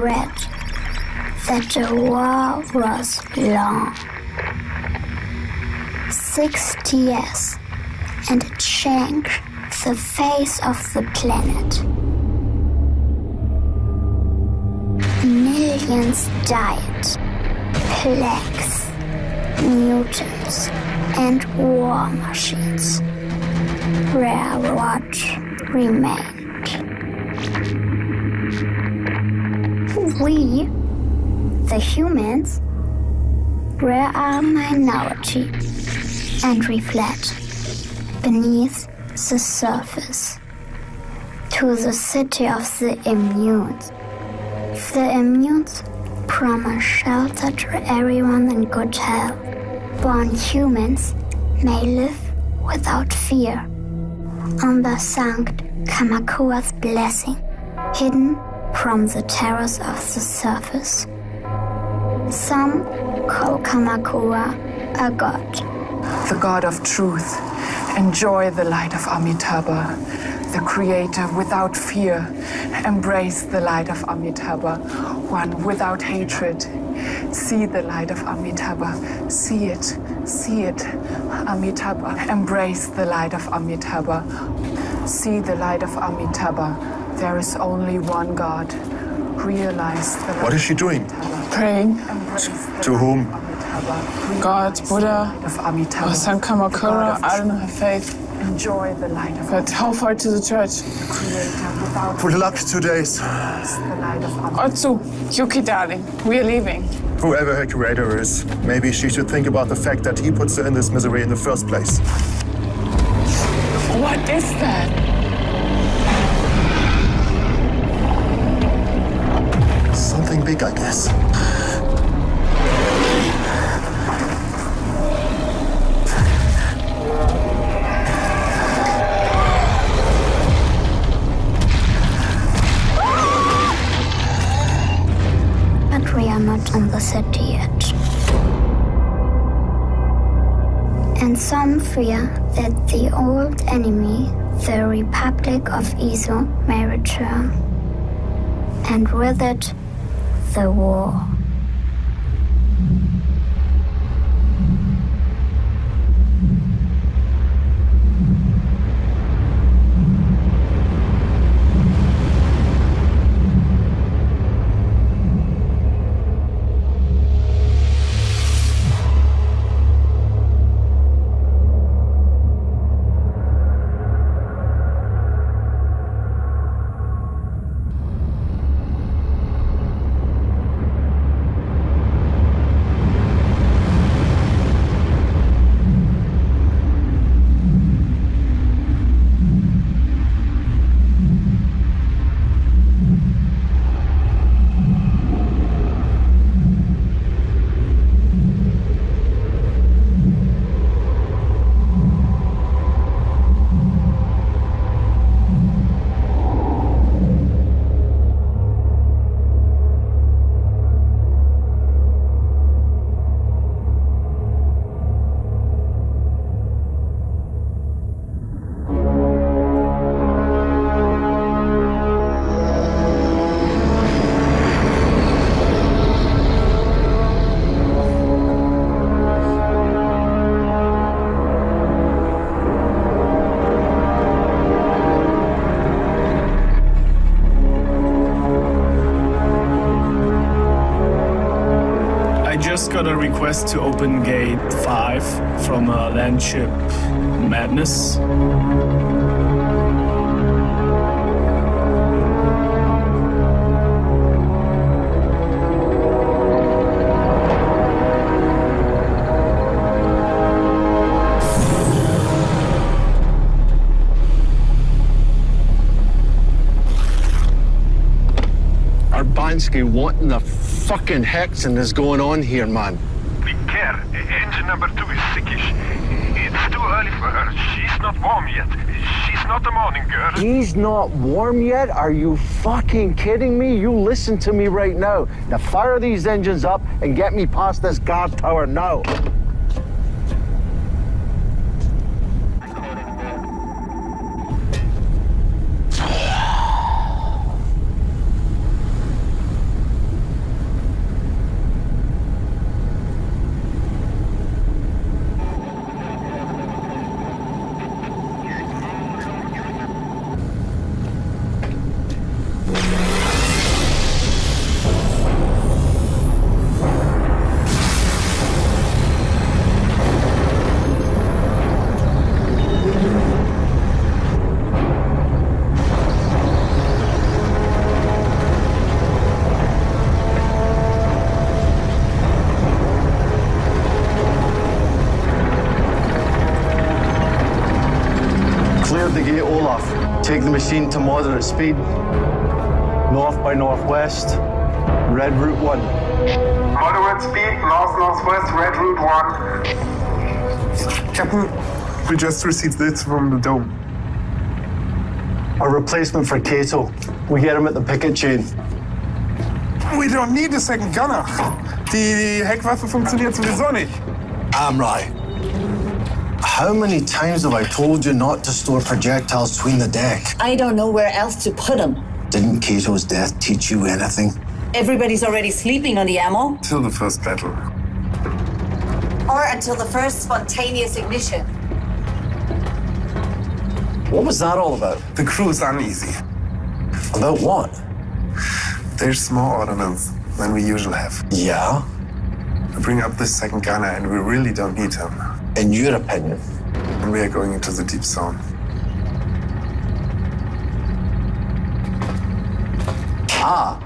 read that the war was long. 60 years, and it changed the face of the planet. Millions died. Plagues, mutants, and war machines. Rare what remained. We, the humans, were a minority, and we fled beneath the surface to the city of the immunes. The immunes promise shelter to everyone in good health. Born humans may live without fear under Sankt Kamakua's blessing, hidden from the terrors of the surface. Some call Kamakua a god. The god of truth. Enjoy the light of Amitabha, the creator without fear. Embrace the light of Amitabha, one without hatred. See the light of Amitabha. See it. Amitabha. Embrace the light of Amitabha. See the light of Amitabha. There is only one God. Realize the light. What is she doing? Praying. To whom? God, Buddha, or San Kamakura, I don't know her faith. Enjoy the light of But how far to the church? For the last 2 days. Otsu, Yuki darling, we are leaving. Whoever her curator is, maybe she should think about the fact that he puts her in this misery in the first place. What is that? Something big, I guess. But we are not in the city yet. And some fear that the old enemy, the Republic of Izu, may return. And with it, the war. Got a request to open gate 5 from a land ship Madness. Arbansky, what in the fucking hexing is going on here, man? We care. Engine number 2 is sickish. It's too early for her. She's not warm yet. She's not a morning girl. He's not warm yet? Are you fucking kidding me? You listen to me right now. Now fire these engines up and get me past this guard tower now. Cleared the gate, Olaf. Take the machine to moderate speed. North by northwest. Red Route 1. Moderate speed, north-northwest, Red Route 1. Captain, we just received this from the dome. A replacement for Cato. We get him at the picket chain. We don't need a second gunner. Die Heckwaffe funktioniert sowieso nicht. I'm right. How many times have I told you not to store projectiles between the deck? I don't know where else to put them. Didn't Cato's death teach you anything? Everybody's already sleeping on the ammo. Till the first battle. Or until the first spontaneous ignition. What was that all about? The crew is uneasy. About what? There's more ordnance than we usually have. Yeah? We bring up this second gunner and we really don't need him. In your opinion? And we are going into the deep zone. Ah,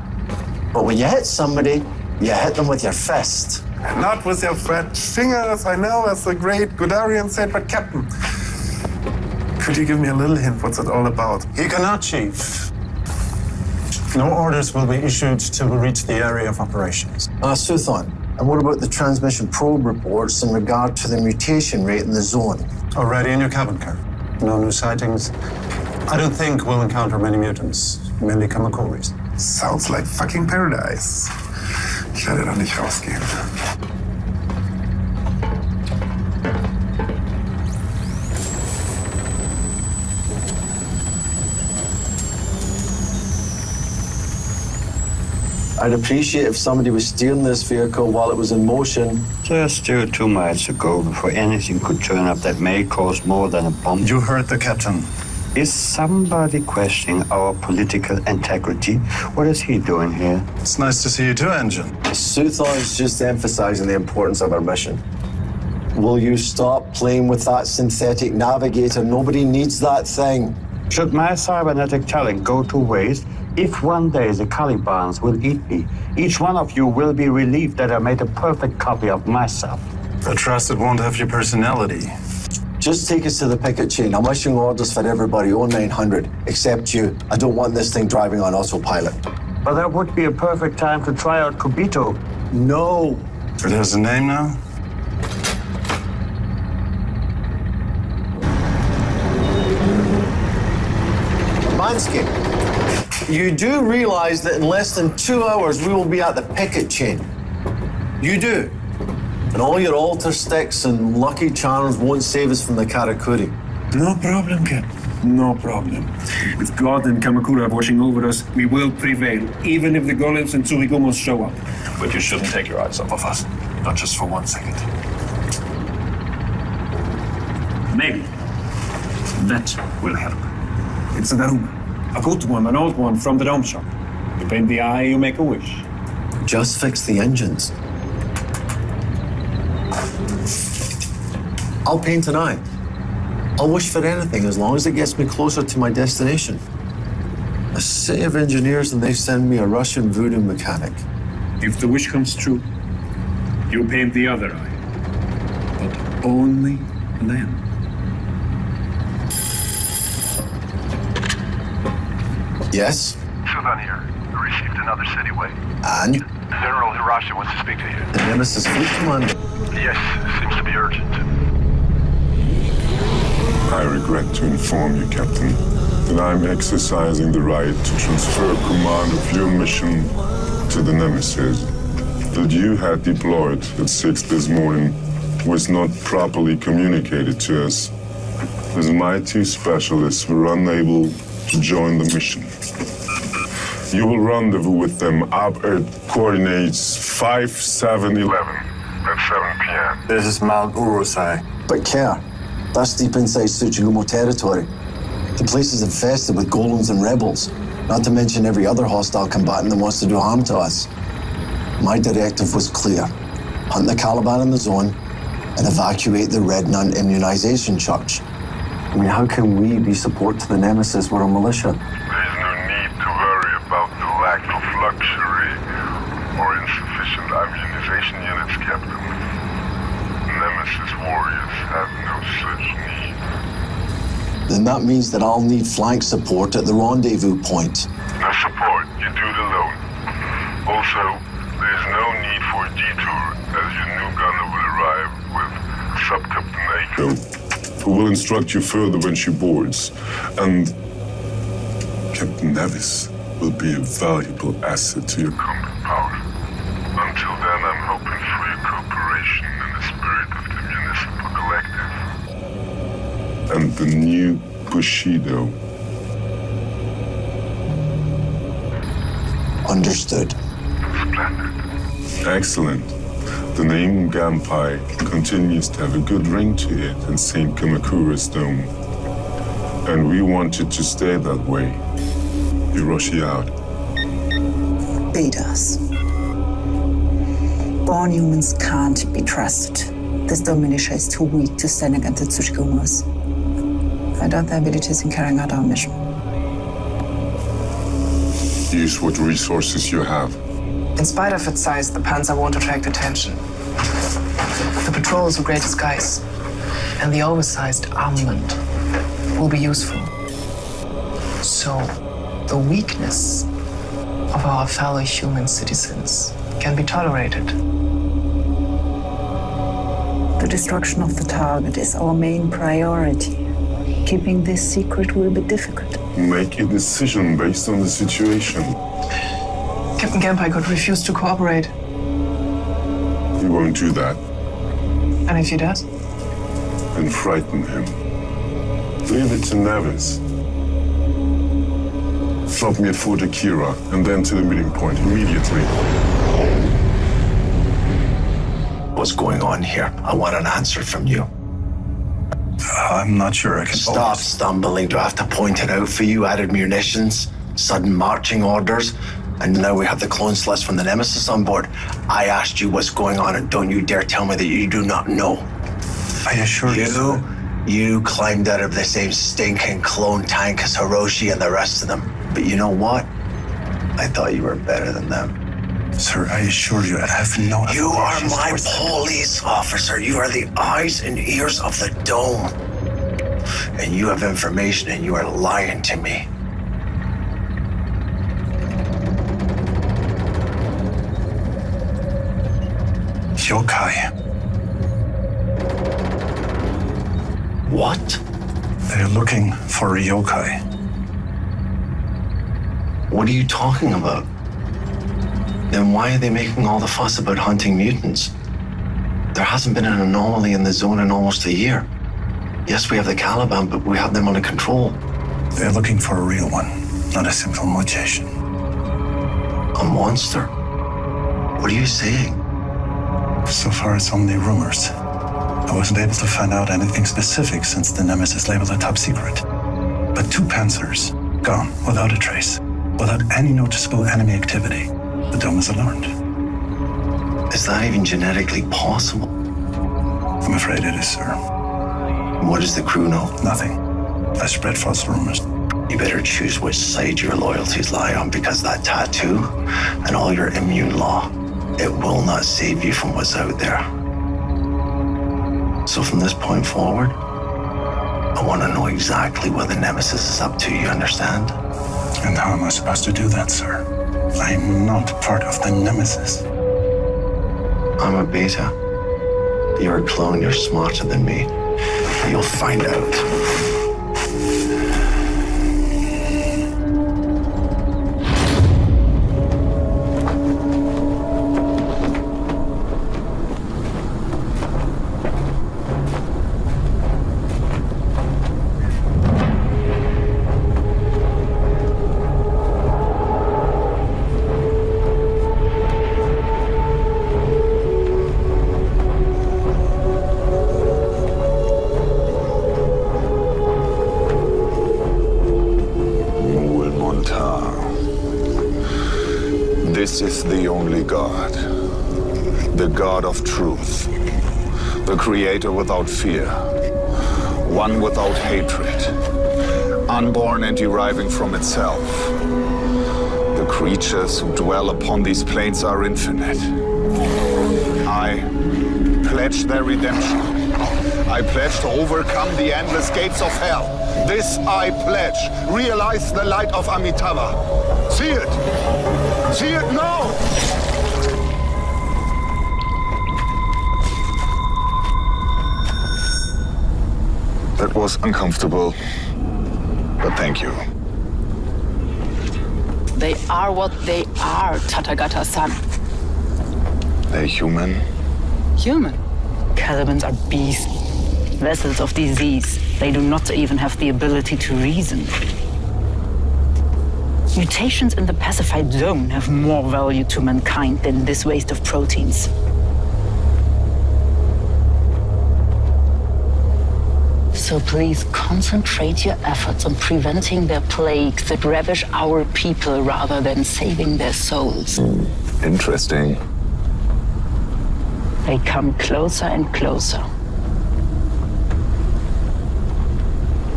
but when you hit somebody, you hit them with your fist. Not with your fat fingers, I know, as the great Gudarian said, but Captain, could you give me a little hint what's it all about? You cannot, Chief. No orders will be issued till we reach the area of operations. Suthon, and what about the transmission probe reports in regard to the mutation rate in the zone? Already in your cabin, Kerr. No new sightings. I don't think we'll encounter many mutants, mainly Kamakuris. Sounds like fucking paradise. Ich werde da nicht rausgehen. I'd appreciate if somebody was steering this vehicle while it was in motion. There's still 2 miles to go before anything could turn up that may cause more than a bomb. You heard the captain. Is somebody questioning our political integrity? What is he doing here? It's nice to see you too, Engine. Suthon's just emphasizing the importance of our mission. Will you stop playing with that synthetic navigator? Nobody needs that thing. Should my cybernetic talent go to waste, if one day the Calibans will eat me, each one of you will be relieved that I made a perfect copy of myself. I trust it won't have your personality. Just take us to the picket chain. I'm issuing orders for everybody, 0900, except you. I don't want this thing driving on autopilot. But that would be a perfect time to try out Kubito. No. It has a name now? Mansky, you do realize that in less than 2 hours we will be at the picket chain. You do. And all your altar sticks and lucky charms won't save us from the Karakuri. No problem, Captain. No problem. With God and Kamakura watching over us, we will prevail, even if the golems and Tsurigomos show up. But you shouldn't take your eyes off of us. Not just for 1 second. Maybe. That will help. It's a Daruma. A good one, an old one from the dome shop. You paint the eye, you make a wish. Just fix the engines. I'll paint an eye. I'll wish for anything as long as it gets me closer to my destination. A city of engineers and they send me a Russian voodoo mechanic. If the wish comes true, you paint the other eye. But only then. Yes? Sudan here. We received another city way. And? General Hirashi wants to speak to you. The Nemesis Fleet Commander. Yes, seems to be urgent. I regret to inform you, Captain, that I'm exercising the right to transfer command of your mission to the Nemesis. That you had deployed at 6 this morning was not properly communicated to us, as my 2 specialists were unable to join the mission. You will rendezvous with them up at coordinates 5711 at 7 p.m. This is Mount Urusai. But Kerr, that's deep inside Tsuchigumo territory. The place is infested with golems and rebels, not to mention every other hostile combatant that wants to do harm to us. My directive was clear. Hunt the Caliban in the zone and evacuate the Red Nun Immunization Church. I mean, how can we be support to the Nemesis? We're a militia. There's no need to worry about the lack of luxury or insufficient immunization units, Captain. Nemesis warriors have no such need. then that means that I'll need flank support at the rendezvous point. No support, you do it alone. Also, there's no need for a detour, as your new gunner will arrive with Sub-Captain Aiken, who will instruct you further when she boards. And Captain Nevis will be a valuable asset to your combat power. Until then, I'm hoping for your cooperation in the spirit of the Municipal Collective. And the new Bushido. Understood. Splendid. Excellent. The name Gampai continues to have a good ring to it in St. Kamakura's dome. And we want it to stay that way. Hiroshi out. Beat us. Born humans can't be trusted. This dome militia is too weak to stand against the Tsuchigumas. I doubt their abilities in carrying out our mission. Use what resources you have. In spite of its size, the Panzer won't attract attention. The patrols will great disguise, and the oversized armament will be useful. So, the weakness of our fellow human citizens can be tolerated. The destruction of the target is our main priority. Keeping this secret will be difficult. Make a decision based on the situation. Captain Gampai could refuse to cooperate. He won't do that. And if he does? And frighten him. Leave it to Nevis. Drop me at Fort Akira, and then to the meeting point immediately. What's going on here? I want an answer from you. I'm not sure I can... Stop stumbling. Do I have to point it out for you? Added munitions, sudden marching orders, and now we have the clones list from the Nemesis on board. I asked you what's going on, and don't you dare tell me that you do not know. I assure you... You climbed out of the same stinking clone tank as Hiroshi and the rest of them. But you know what? I thought you were better than them. Sir, I assure you, I have no... You are my police officer. You are the eyes and ears of the dome. And you have information, and you are lying to me. Yokai. What? They're looking for a yokai. What are you talking about? Then why are they making all the fuss about hunting mutants? There hasn't been an anomaly in the zone in almost a year. Yes, we have the Caliban, but we have them under control. They're looking for a real one, not a simple mutation. A monster? What are you saying? So far, it's only rumors. I wasn't able to find out anything specific since the Nemesis labeled it top secret. But 2 Panzers, gone without a trace, without any noticeable enemy activity. The dome is alarmed. Is that even genetically possible? I'm afraid it is, sir. What does the crew know? Nothing. I spread false rumors. You better choose which side your loyalties lie on, because that tattoo and all your immune law, it will not save you from what's out there. So from this point forward, I want to know exactly what the Nemesis is up to, you understand? And how am I supposed to do that, sir? I'm not part of the Nemesis. I'm a beta. You're a clone, you're smarter than me. You'll find out. This is the only God, the God of truth, the creator without fear, one without hatred, unborn and deriving from itself. The creatures who dwell upon these plains are infinite. I pledge their redemption. I pledge to overcome the endless gates of hell. This I pledge. Realize the light of Amitabha. See it! See it now! That was uncomfortable, but thank you. They are what they are, Tathagata-san. They're human? Human? Calibans are beasts, vessels of disease. They do not even have the ability to reason. Mutations in the pacified zone have more value to mankind than this waste of proteins. So please concentrate your efforts on preventing their plagues that ravish our people rather than saving their souls. Interesting. They come closer and closer.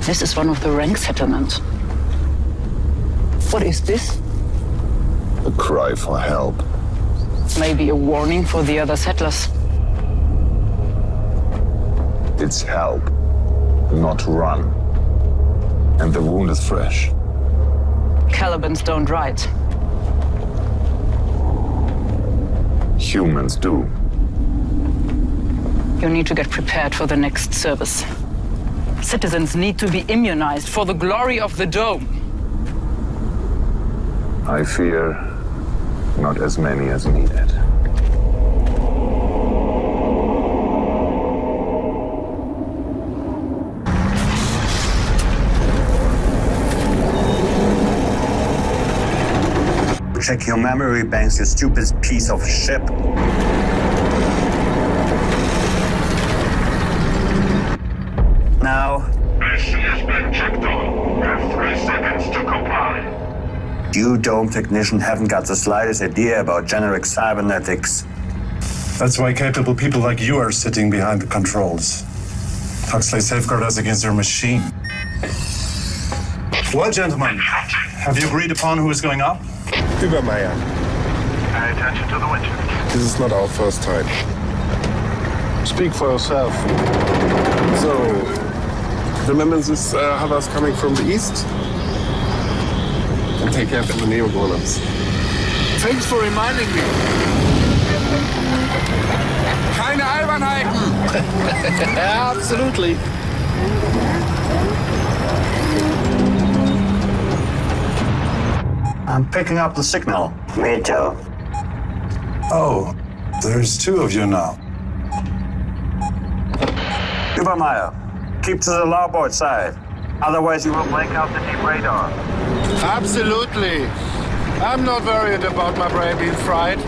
This is one of the rank settlements. What is this? A cry for help. Maybe a warning for the other settlers. It's help, not run. And the wound is fresh. Calibans don't ride. Humans do. You need to get prepared for the next service. Citizens need to be immunized for the glory of the Dome. I fear not as many as needed. Check your memory banks, you stupid piece of shit. Now. Mission has been checked on. You have 3 seconds to comply. You Dome technician haven't got the slightest idea about generic cybernetics. That's why capable people like you are sitting behind the controls. Huxley safeguard us against their machine. Well, gentlemen, have you agreed upon who is going up? Übermeier. Pay attention to the winches. This is not our first time. Speak for yourself. So, the Nemesis have us coming from the east? And take care of the Neo-Golems. Thanks for reminding me. Keine Albernheiten. Absolutely. I'm picking up the signal. Me too. Oh, there's 2 of you now. Übermeier, keep to the larboard side. Otherwise you will blank out the deep radar. Absolutely. I'm not worried about my brain being fried.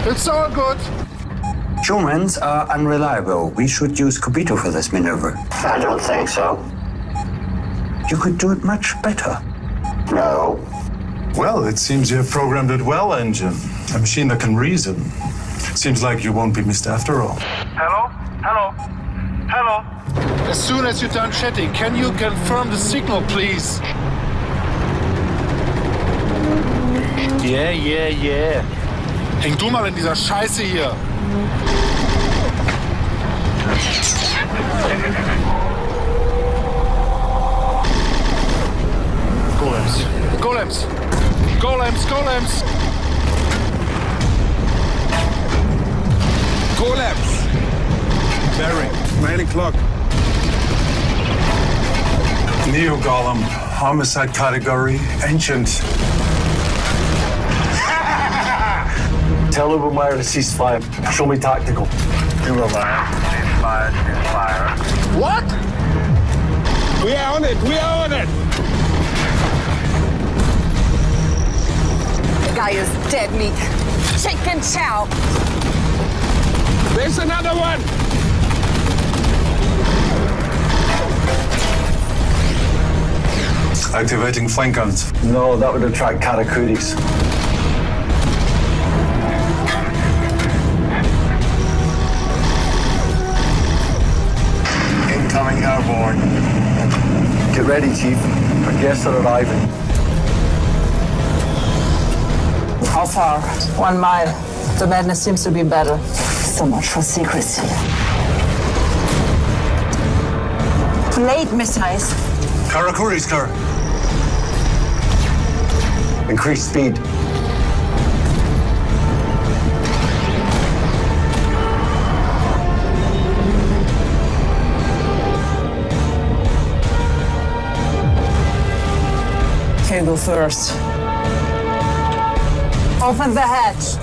It's all good. Humans are unreliable. We should use Kobito for this maneuver. I don't think so. You could do it much better. No. Well, it seems you have programmed it well, Engine. A machine that can reason. Seems like you won't be missed after all. Hello? Hello? Hello? As soon as you're done chatting, can you confirm the signal, please? Yeah. Häng du mal in dieser Scheiße hier. Golems. Bearing, 9 o'clock. Neo-Golem, homicide category, ancient. Tell Übermeier to cease fire. Show me tactical. Übermeier, cease fire. What? We are on it. The guy is dead meat. Chicken chow. There's another one. Activating flank guns. No, that would attract Karakuris. Incoming airborne. Get ready, Chief. Our guests are arriving. How far? 1 mile. The madness seems to be better. So much for secrecy. Blade missiles. Karakuri's car. Increase speed. Okay, go first. Open the hatch.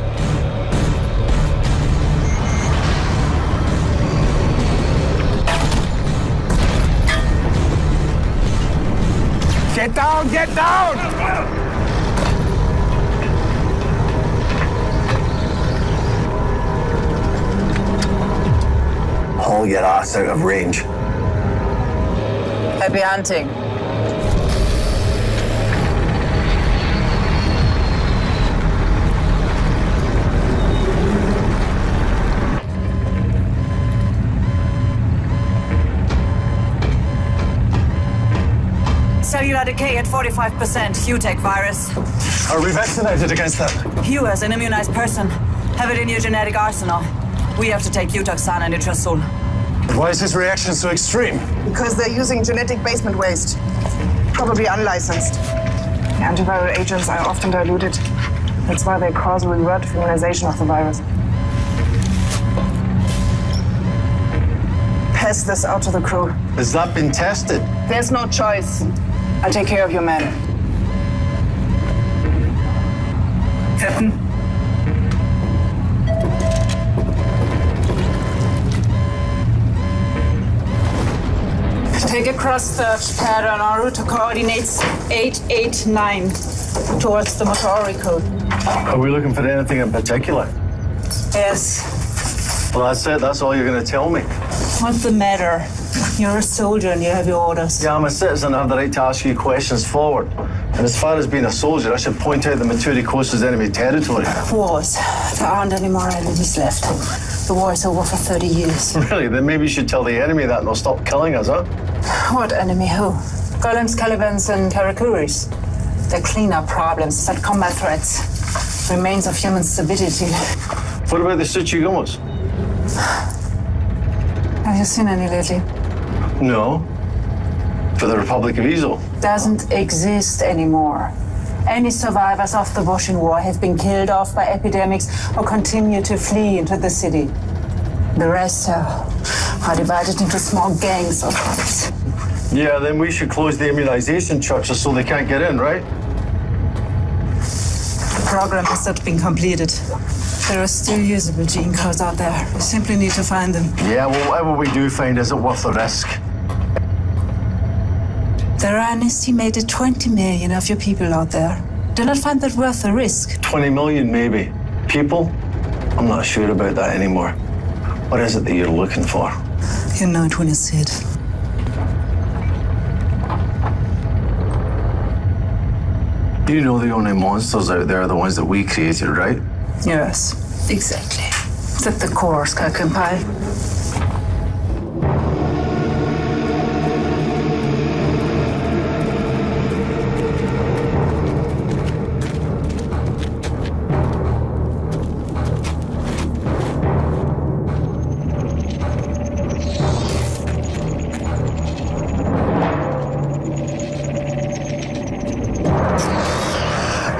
Get down! Get down! Haul your ass out of range. Happy hunting. Cellular decay at 45%, HUTEC virus. Are we vaccinated against that? You, as an immunized person, have it in your genetic arsenal. We have to take Utoxan and Itracul. Why is his reaction so extreme? Because they're using genetic basement waste. Probably unlicensed. The antiviral agents are often diluted. That's why they cause a reverted immunization of the virus. Pass this out to the crew. Has that been tested? There's no choice. I'll take care of your men. Captain? Take a cross-search pattern en route to coordinates 889 towards the Motori code. Are we looking for anything in particular? Yes. Well, that's it. That's all you're going to tell me. What's the matter? You're a soldier and you have your orders. Yeah, I'm a citizen. I have the right to ask you questions forward. And as far as being a soldier, I should point out the Maturi Coast is enemy territory. Wars. There aren't any more enemies left. The war is over for 30 years. Really? Then maybe you should tell the enemy that and they'll stop killing us, huh? What enemy? Who? Golems, Calibans, and Karakuris. They're cleanup problems, set combat threats. Remains of human stability. What about the Tsuchigumos? Have you seen any lately? No. For the Republic of Izo. Doesn't exist anymore. Any survivors of the Boshin War have been killed off by epidemics or continue to flee into the city. The rest are divided into small gangs or tribes. Yeah, then we should close the immunization churches so they can't get in, right? The program has not been completed. There are still usable gene codes out there. We simply need to find them. Yeah, well, whatever we do find, is it worth the risk? There are an estimated 20 million of your people out there. Do not find that worth the risk. 20 million, maybe. People? I'm not sure about that anymore. What is it that you're looking for? You know it when you see it. You know the only monsters out there are the ones that we created, right? Yes, exactly. It's at the core, Skakenpai.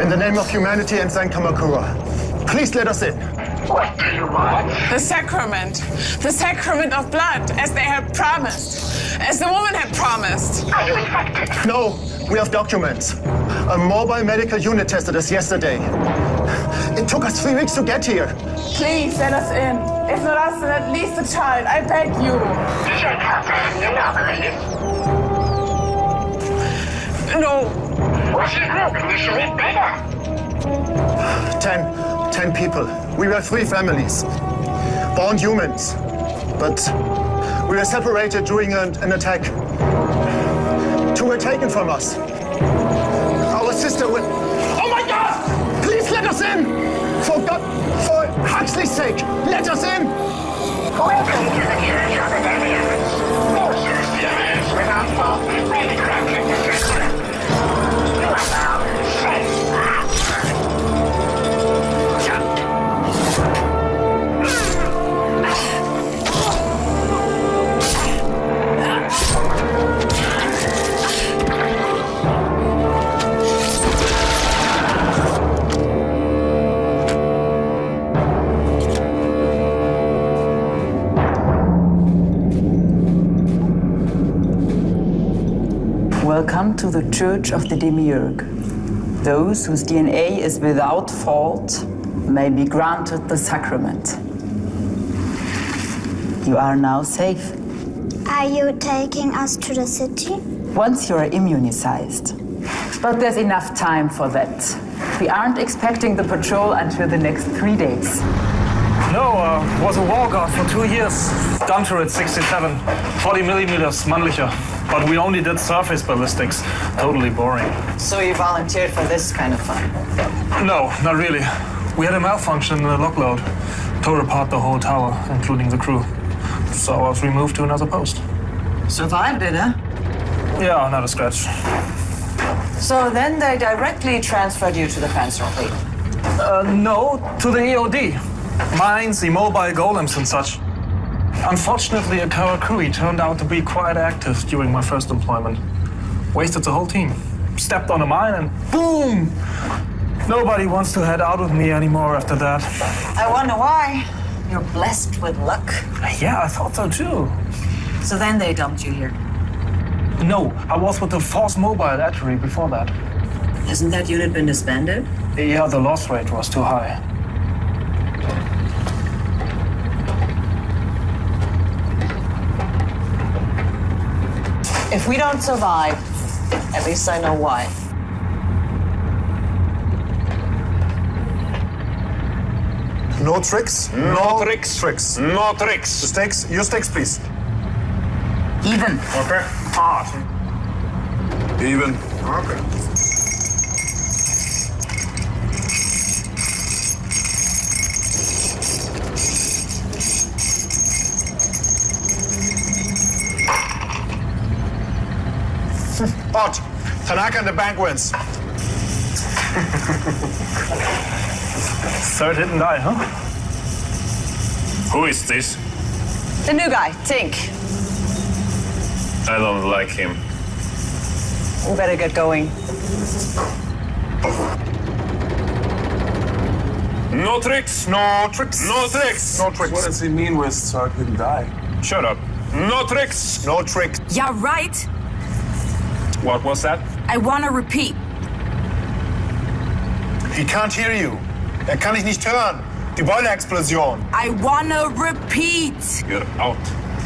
In the name of humanity and San Kamakura, please let us in. What do you want? The sacrament of blood, as they had promised, as the woman had promised. Are you infected? No, we have documents. A mobile medical unit tested us yesterday. It took us 3 weeks to get here. Please let us in. If not us, then at least the child. I beg you. Shut up, anomaly. No. What is wrong? We should eat better. 10 people. We were 3 families. Born humans. But we were separated during an attack. 2 were taken from us. Our sister went... Oh my God! Please let us in! For Huxley's sake, let us in! Welcome to the Church of the Deviants. Forces the evidence without fault, really correctly the system. You are now safe. Welcome to the Church of the Demiurge. Those whose DNA is without fault may be granted the sacrament. You are now safe. Are you taking us to the city? Once you're immunized. But there's enough time for that. We aren't expecting the patrol until the next 3 days. No, was a war guard for 2 years. Gun turret 67, 40 millimeters, Mannlicher. But we only did surface ballistics. Totally boring. So you volunteered for this kind of fun? No, not really. We had a malfunction in the lock load. Tore apart the whole tower, including the crew. So I was removed to another post. Survived it, huh? Yeah, not a scratch. So then they directly transferred you to the Panzer fleet? No, to the EOD. Mines, immobile golems and such. Unfortunately, a Karakuri turned out to be quite active during my first employment. Wasted the whole team. Stepped on a mine and boom! Nobody wants to head out with me anymore after that. I wonder why. You're blessed with luck. Yeah, I thought so too. So then they dumped you here? No, I was with the Force Mobile Artillery before that. Hasn't that unit been disbanded? Yeah, the loss rate was too high. If we don't survive, at least I know why. No tricks? No tricks. Tricks. No tricks. Stakes? Your stakes, please. Even. Okay. Hard. Even. Okay. Odd. Tanaka and the bank wins. Third hidden die, huh? Who is this? The new guy, Tink. I don't like him. We better get going. No tricks. No tricks. No tricks. No tricks. What does he mean with third hidden die? Shut up. No tricks. No tricks. Yeah, right. What was that? I want to repeat. He can't hear you. Kann dich nicht hören. Die Boiler-Explosion. I want to repeat. You're out.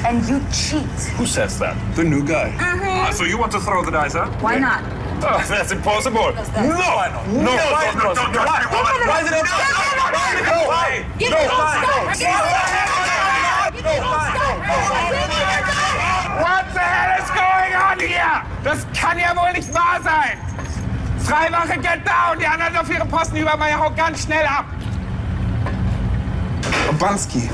And you cheat. Who says that? The new guy. So you want to throw the dice, huh? Why not? Oh, that's impossible. No! No! Why is it impossible? Why? What the hell is going on here? Das kann ja wohl nicht wahr sein. Freiwache, get down. Die anderen auf ihre Posten über. Hau ganz schnell ab. Obansky,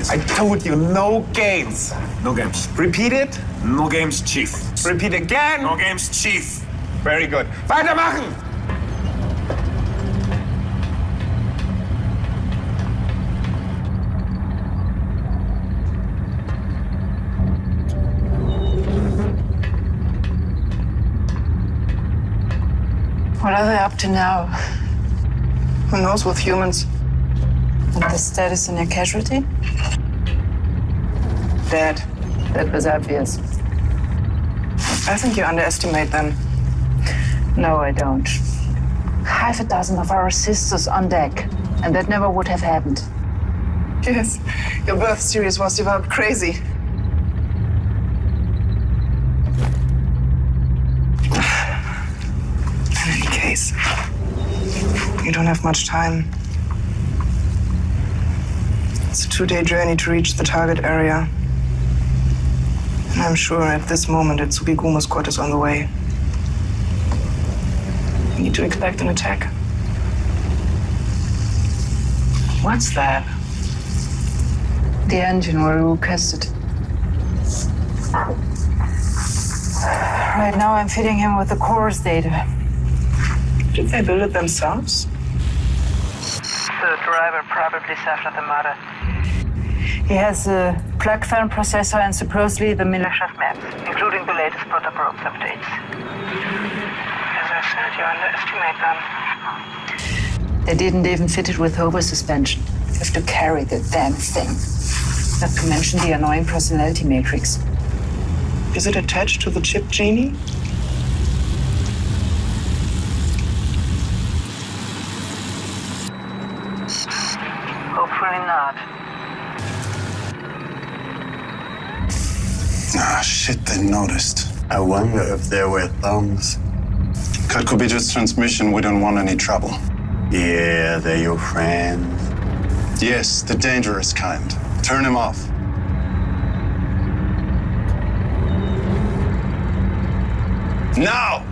I told you, no games. No games. Repeat it. No games, Chief. Repeat again. No games, Chief. Very good. Weitermachen! What are they up to now? Who knows with humans? And the status in your casualty? Dead. That was obvious. I think you underestimate them. No, I don't. Half a dozen of our sisters on deck, and that never would have happened. Yes, your birth series was developed crazy. In any case, you don't have much time. It's a 2-day journey to reach the target area. And I'm sure at this moment that Tsukigumo's squad is on the way. We need to expect an attack. What's that? The engine where we casted. Right now I'm fitting him with the course data. Did they build it themselves? The driver probably suffered the murder. He has a plug fan processor and supposedly the militia's maps, including the latest protocol updates. As I said, you underestimate them. They didn't even fit it with hover suspension. You have to carry the damn thing. Not to mention the annoying personality matrix. Is it attached to the chip, Genie? Probably not. Ah, shit, they noticed. I wonder if there were thumbs. Could be just transmission. We don't want any trouble. Yeah, they're your friends. Yes, the dangerous kind. Turn him off. Now!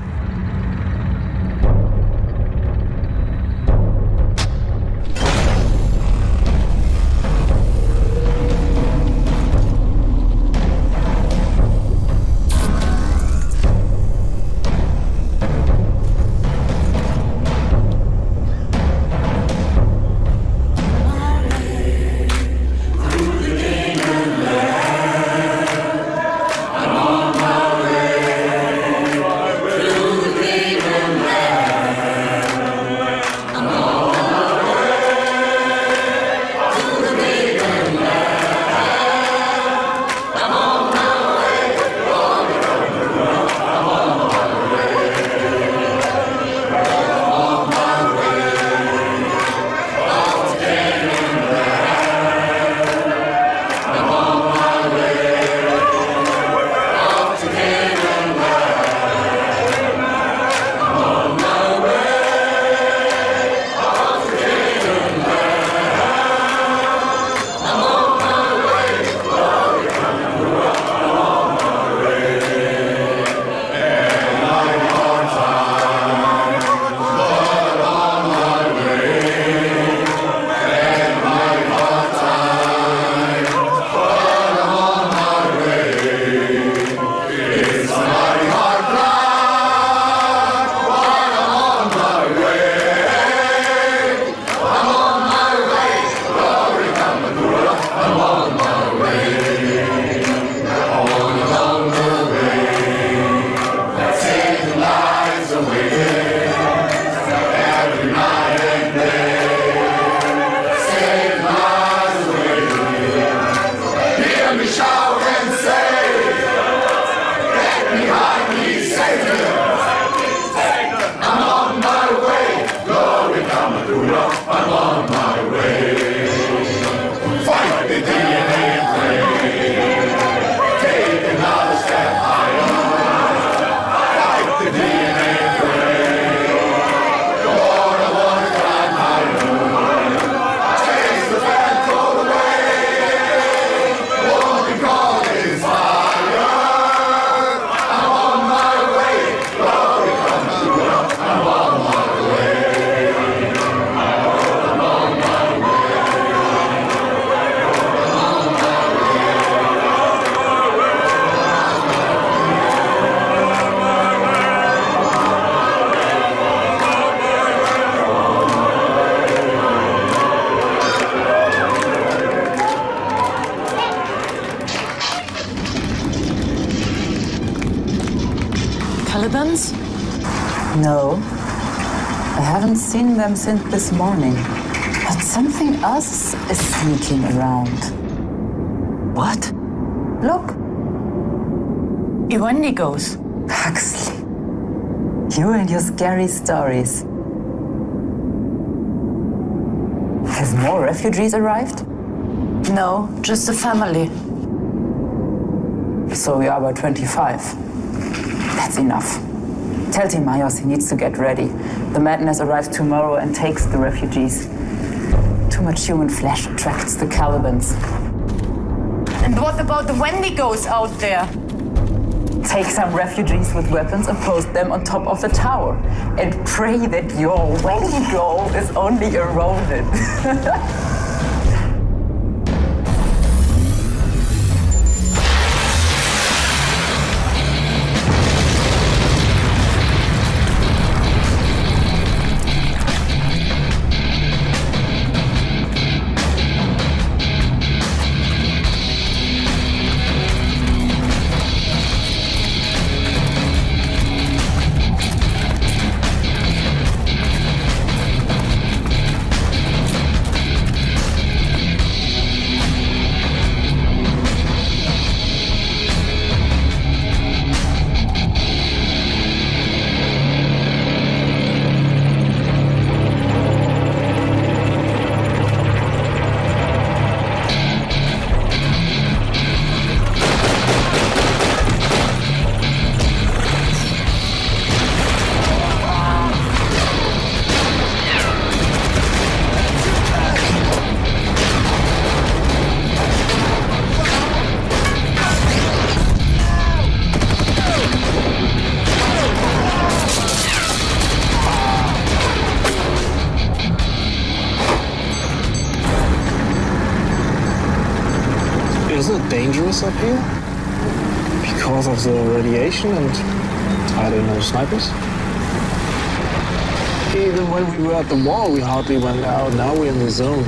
Talibans? No. I haven't seen them since this morning. But something else is sneaking around. What? Look. Wendigos. Huxley. You and your scary stories. Have more refugees arrived? No, just a family. So we are about 25. That's enough. Tell Timayos he needs to get ready. The madness arrives tomorrow and takes the refugees. Too much human flesh attracts the Calibans. And what about the Wendigos out there? Take some refugees with weapons and post them on top of the tower. And pray that your Wendigo is only a rodent. Isn't it dangerous up here? Because of the radiation and, I don't know, snipers? Even when we were at the wall, we hardly went out. Now we're in the zone.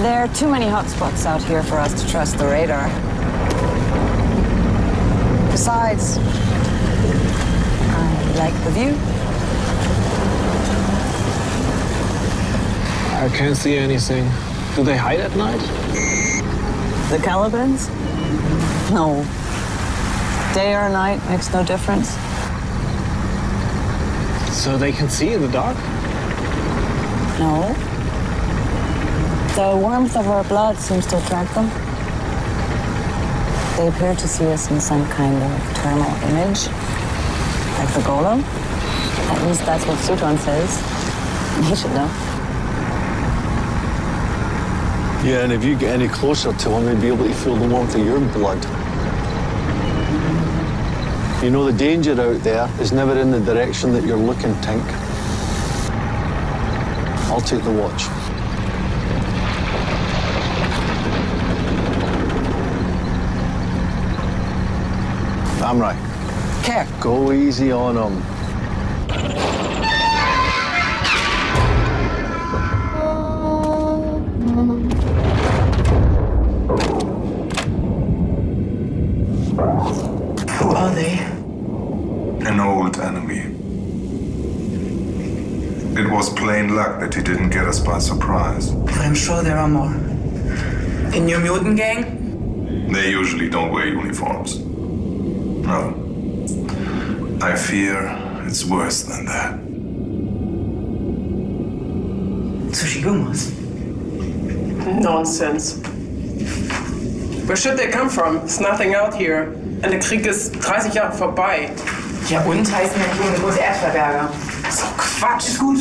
There are too many hotspots out here for us to trust the radar. Besides, I like the view. I can't see anything. Do they hide at night? The Calibans? No. Day or night makes no difference. So they can see in the dark? No. The warmth of our blood seems to attract them. They appear to see us in some kind of thermal image, like the golem. At least that's what Sutron says. He should know. Yeah, and if you get any closer to him, he'd be able to feel the warmth of your blood. You know, the danger out there is never in the direction that you're looking, Tink. I'll take the watch. I'm right. Care. Go easy on him. Who are they? An old enemy. It was plain luck that he didn't get us by surprise. I'm sure there are more. A New Mutant gang? They usually don't wear uniforms. No. I fear it's worse than that. Tsushigumas? Nonsense. Where should they come from? There's nothing out here. Und der Krieg ist 30 Jahre vorbei. Ja, und heißen ja nicht ohne große Erdverberger. So Quatsch. Ist gut.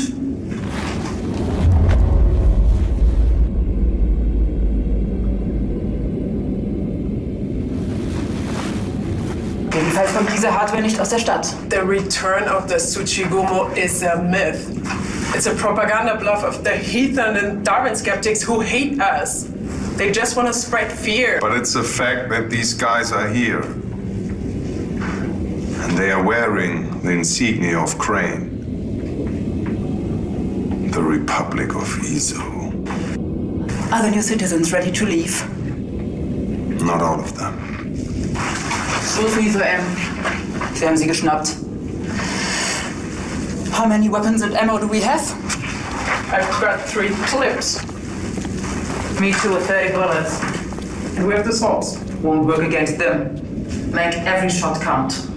Jedenfalls kommt diese Hardware nicht aus der Stadt. The return of the Tsuchigumo is a myth. It's a propaganda bluff of the heathen and Darwin skeptics who hate us. They just want to spread fear. But it's a fact that these guys are here. And they are wearing the insignia of Crane. The Republic of Iso. Are the new citizens ready to leave? Not all of them. So viel für M. Sie haben sie geschnappt. How many weapons and ammo do we have? I've got 3 clips. Me too, 30 bullets. And we have the swords. Won't work against them. Make every shot count.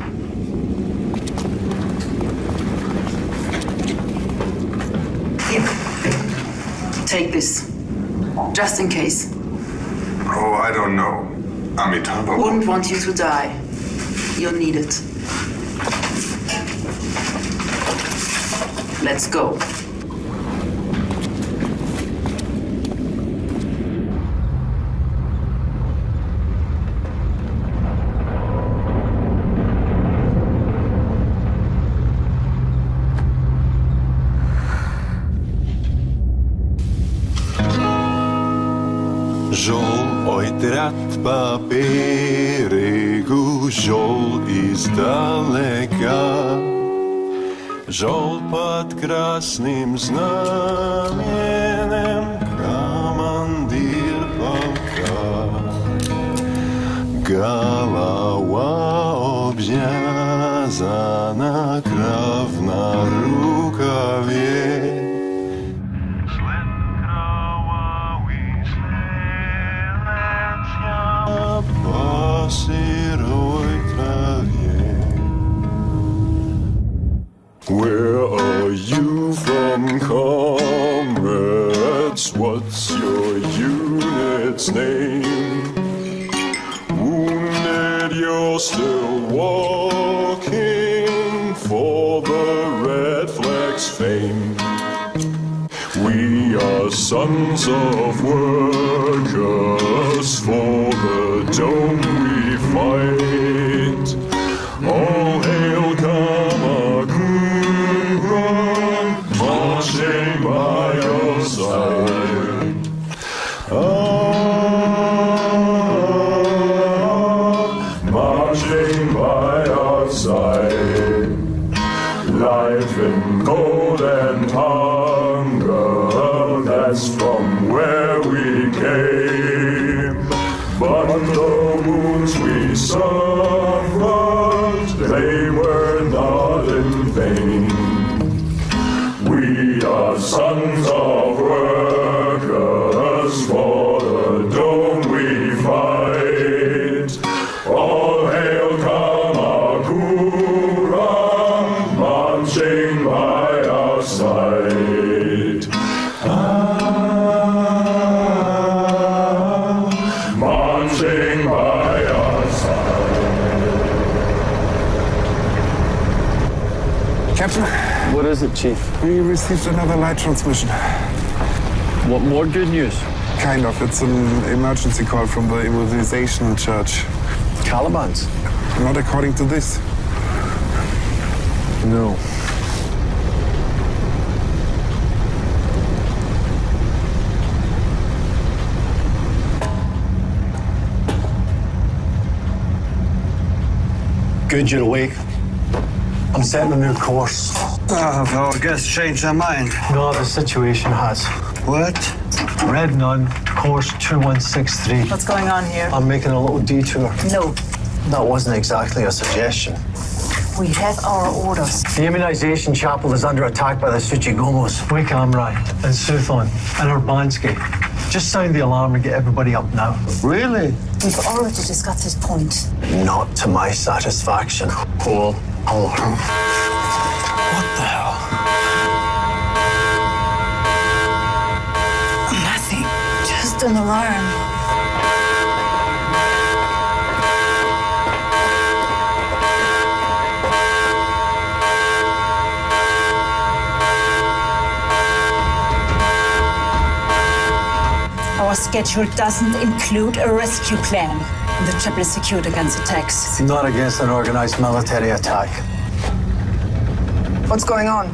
Here. Take this. Just in case. Oh, I don't know. Amitabha Wouldn't want you to die. You'll need it. Let's go. Žol ojtrat paperigu, žol izdaleka, žol pod krasnim znamenem, komandir polka. Голова обвязана, кровь на рукаве. По сырой траве. Where are you from, comrades? What's your unit's name? Wounded, you're still walking for the red flag's fame. We are sons of workers, for the dome we fight. All hail Kamakura, marching by your side. Life in cold and hunger, that's from where we came. But the wounds we suffered, they were not in vain. We are sons of workers, for the dome we fight. All hail Kamakura, marching by our side. Marching by our side. Captain? What is it, Chief? We received another light transmission. What more good news? Kind of. It's an emergency call from the immunization church. Caliban's? Not according to this. No. Good you're awake. I'm setting a new course. Well, I guess changed their mind. No, the situation has. What? Red Nun, course 2163. What's going on here? I'm making a little detour. No. That wasn't exactly a suggestion. We have our orders. The immunization chapel is under attack by the Tsuchigomos. Wake Amrai and Suthon and Urbanski. Just sound the alarm and get everybody up now. Really? We've already discussed this point. Not to my satisfaction. Cool. Alarm. What the hell? Nothing. Just an alarm. Our schedule doesn't include a rescue plan. The chapel is secured against attacks. Not against an organized military attack. What's going on?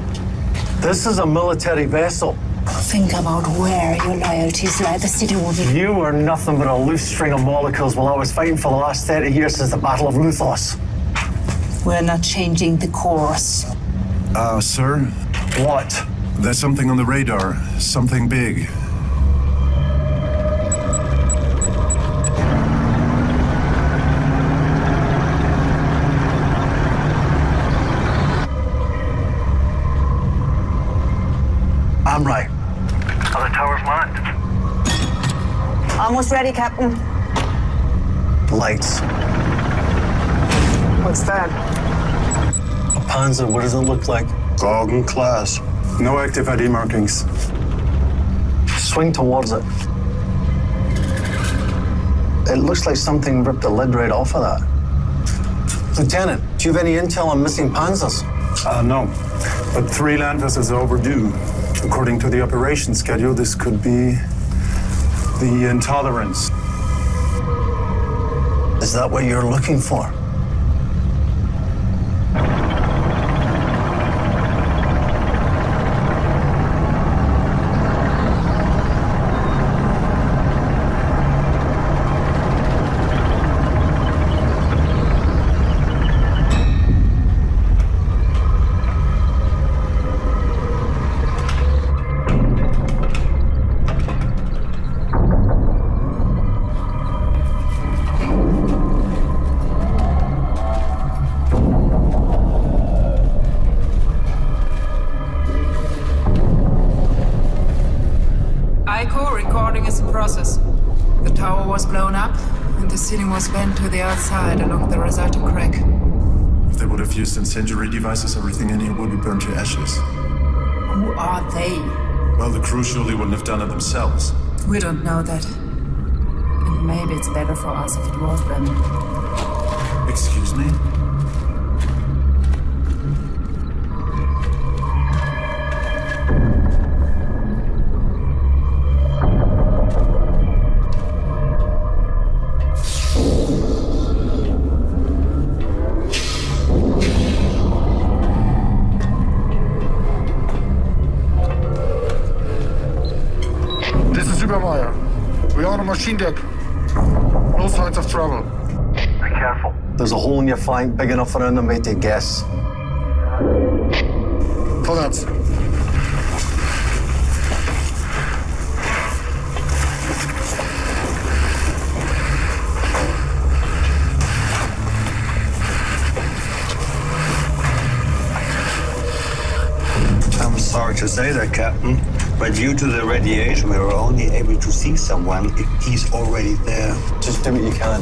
This is a military vessel. Think about where your loyalties lie. The city will be... You are nothing but a loose string of molecules while I was fighting for the last 30 years since the Battle of Luthos. We're not changing the course. Sir? What? There's something on the radar. Something big. I'm right. Are the towers manned? Almost ready, Captain. Lights. What's that? A Panzer, what does it look like? Gorgon class. No active ID markings. Swing towards it. It looks like something ripped the lid right off of that. Lieutenant, do you have any intel on missing Panzers? No. But 3 land vessels are overdue. According to the operation schedule, this could be the Intolerance. Is that what you're looking for? Was bent to the outside along the Rosetta crack. If they would have used incendiary devices, everything in here would be burned to ashes. Who are they? Well, the crew surely wouldn't have done it themselves. We don't know that. And maybe it's better for us if it was them. Excuse me? We're on a machine deck. No signs of trouble. Be careful. There's a hole in your flank big enough for an enemy to guess. Vorwärts. I'm sorry to say that, Captain, but due to the radiation, we were only able to see someone if he's already there. Just do what you can.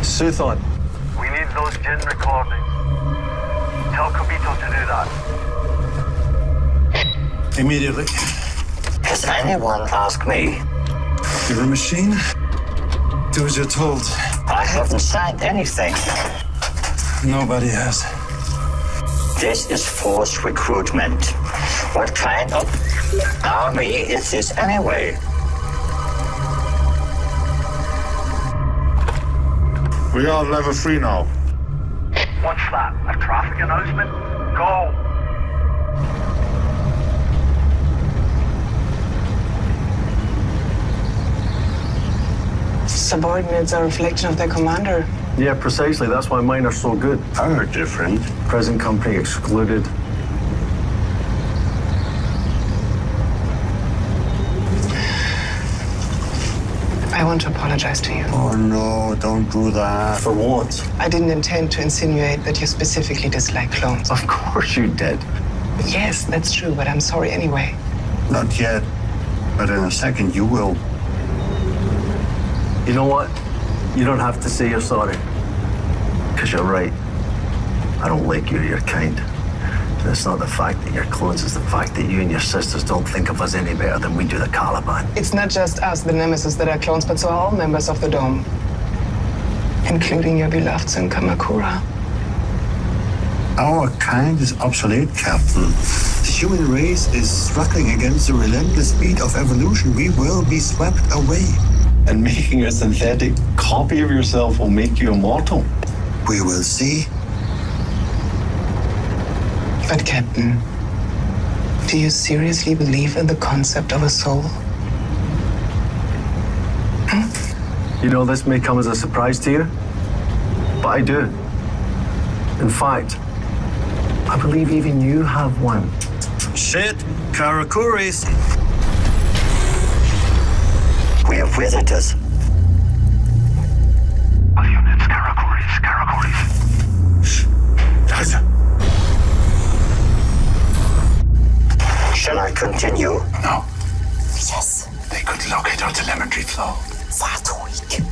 Suthon. We need those gen recordings. Tell Kobito to do that. Immediately. Has anyone asked me? You're a machine? Do as you're told. I haven't signed anything. Nobody has. This is forced recruitment. What kind of army is this anyway? We are level 3 now. What's that? A traffic announcement? Go! Subordinates are a reflection of their commander. Yeah, precisely. That's why mine are so good. Our different. Present company excluded. I want to apologize to you. Oh no, don't do that. For what? I didn't intend to insinuate that you specifically dislike clones. Of course you did. Yes, that's true, but I'm sorry anyway. Not yet, but in a second you will. You know what? You don't have to say you're sorry. Because you're right. I don't like you or your kind. And it's not the fact that you're clones, it's the fact that you and your sisters don't think of us any better than we do the Caliban. It's not just us, the Nemesis, that are clones, but so are all members of the Dome. Including your beloved son, Kamakura. Our kind is obsolete, Captain. The human race is struggling against the relentless speed of evolution. We will be swept away. And making a synthetic copy of yourself will make you immortal. We will see. But, Captain, do you seriously believe in the concept of a soul? You know, this may come as a surprise to you, but I do. In fact, I believe even you have one. Shit, Karakuris. We have visitors. All units, Karakuris. Leise. Shall I continue? No. Yes. They could locate our telemetry flow. Far too weak.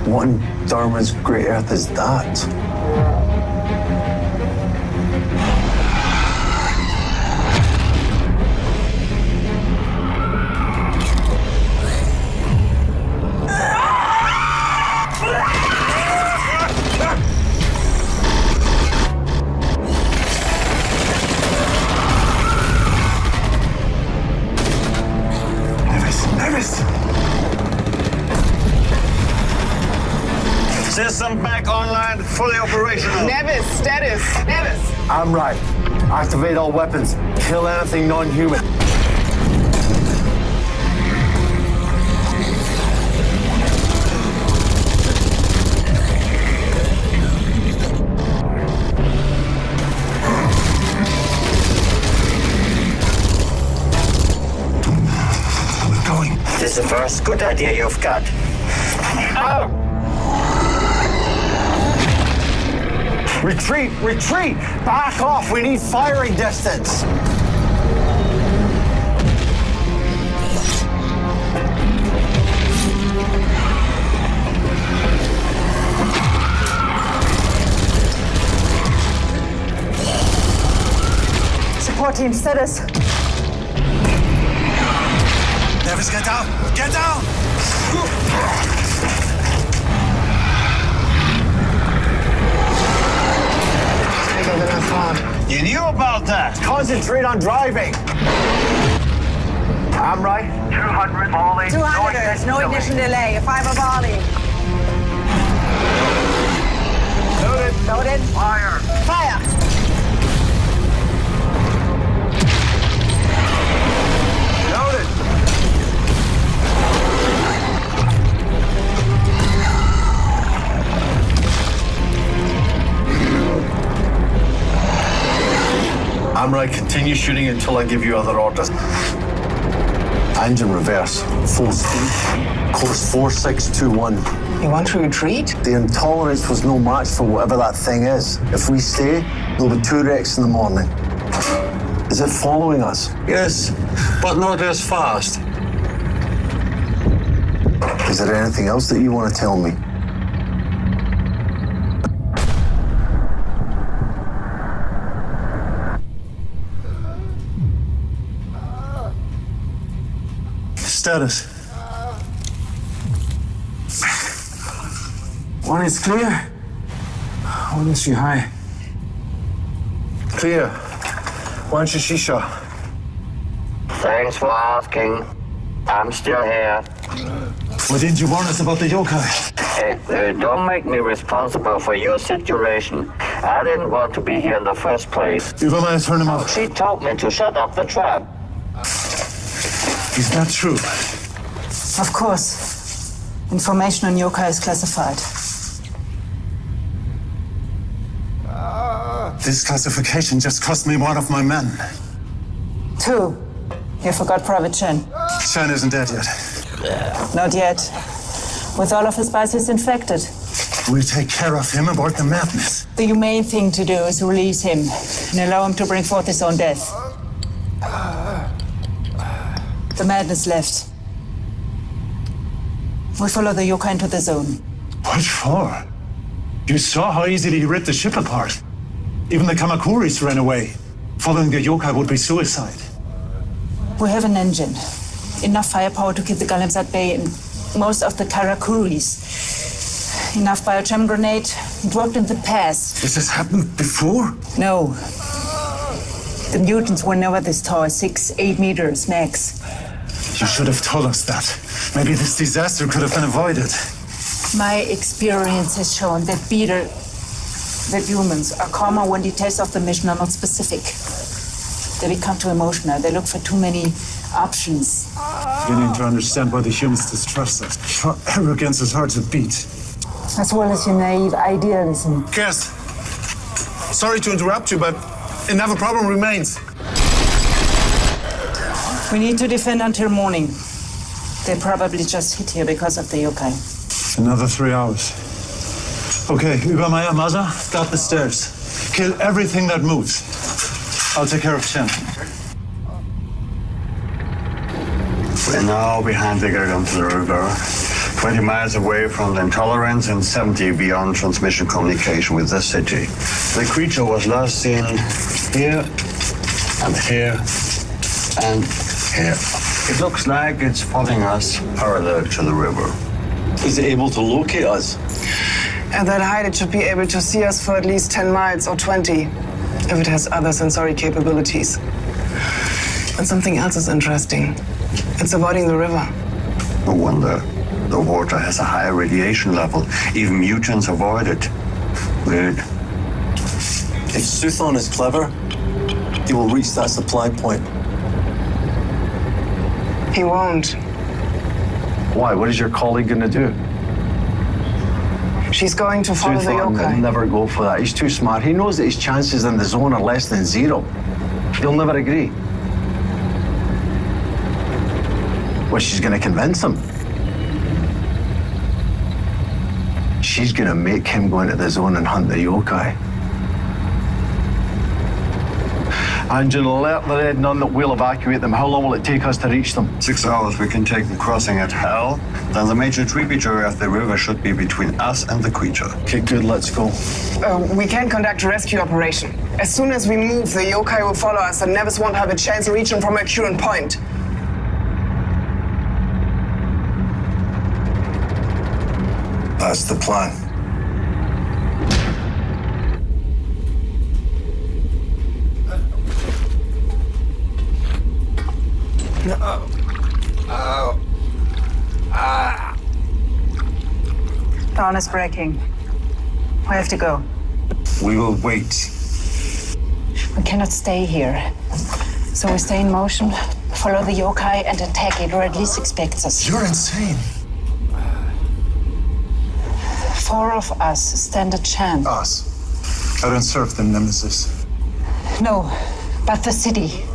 What in Dharma's great earth is that? System back online, fully operational. Nevis, status. Nevis. I'm right. Activate all weapons. Kill anything non-human. We're going. This is the first good idea you've got. Oh! Retreat! Retreat! Back off! We need firing distance! Support team, status. Nevis, get down! Get down! Bigger than I thought. You knew about that. Concentrate on driving. I'm right. 200 volley. 200ers, no ignition delay. 5 of volley. Loaded. Loaded. Fire. Fire. Loaded. I'm right. Continue shooting until I give you other orders. Engine reverse. Full speed. Course 4621. You want to retreat? The intolerance was no match for whatever that thing is. If we stay, there'll be 2 wrecks in the morning. Is it following us? Yes, but not as fast. Is there anything else that you want to tell me? Status. One is clear. One is high. Clear. One shisha. Thanks for asking. I'm still here. Why didn't you warn us about the yokai? Hey, don't make me responsible for your situation. I didn't want to be here in the first place. Übermeier, turn him out. She told me to shut up the trap. Is that true? Of course. Information on yokai is classified. This classification just cost me one of my men. 2. You forgot Private Chen. Chen isn't dead yet. Not yet. With all of his bases infected. We'll take care of him aboard the Madness. The humane thing to do is release him and allow him to bring forth his own death. The Madness left. We follow the yokai into the zone. What for? You saw how easily he ripped the ship apart. Even the Kamakuris ran away. Following the yokai would be suicide. We have an engine. Enough firepower to keep the golems at bay and most of the Karakuris. Enough biochem grenade. It worked in the past. This has happened before? No. The mutants were never this tall, 6, 8 meters max. You should have told us that. Maybe this disaster could have been avoided. My experience has shown that humans are calmer when details of the mission are not specific. They become too emotional. They look for too many options. Beginning to understand why the humans distrust us. Your arrogance is hard to beat. As well as your naive idealism. Guest, sorry to interrupt you, but another problem remains. We need to defend until morning. They probably just hit here because of the yokai. Another 3 hours. Okay, Übermeier, Maza, guard the stairs. Kill everything that moves. I'll take care of Chen. We're now behind the Gargant to the river, 20 miles away from the intolerance and 70 beyond transmission communication with the city. The creature was last seen here and here and here. It looks like it's following us parallel to the river. Is it able to locate us? At that height, it should be able to see us for at least 10 miles or 20, if it has other sensory capabilities. And something else is interesting. It's avoiding the river. No wonder. The water has a higher radiation level. Even mutants avoid it. Weird. If Suthon is clever, he will reach that supply point. He won't. Why? What is your colleague going to do? She's going to follow the Suthon will yokai. never go for that. He's too smart. He knows that his chances in the zone are less than 0. He'll never agree. Well, she's going to convince him. She's going to make him go into the zone and hunt the yokai. Engine alert the Red Nun that we'll evacuate them. How long will it take us to reach them? 6 hours. We can take them crossing at Hell. Then the major tributary of the river should be between us and the creature. Okay, good. Let's go. We can conduct a rescue operation. As soon as we move, the yokai will follow us, and Nevis won't have a chance to reach them from a current point. That's the plan. Dawn is breaking. We have to go. We will wait. We cannot stay here. So we stay in motion, follow the yokai, and attack it, or at least expect us. You're insane. 4 of us stand a chance. Us? I don't serve the Nemesis. No, but the city.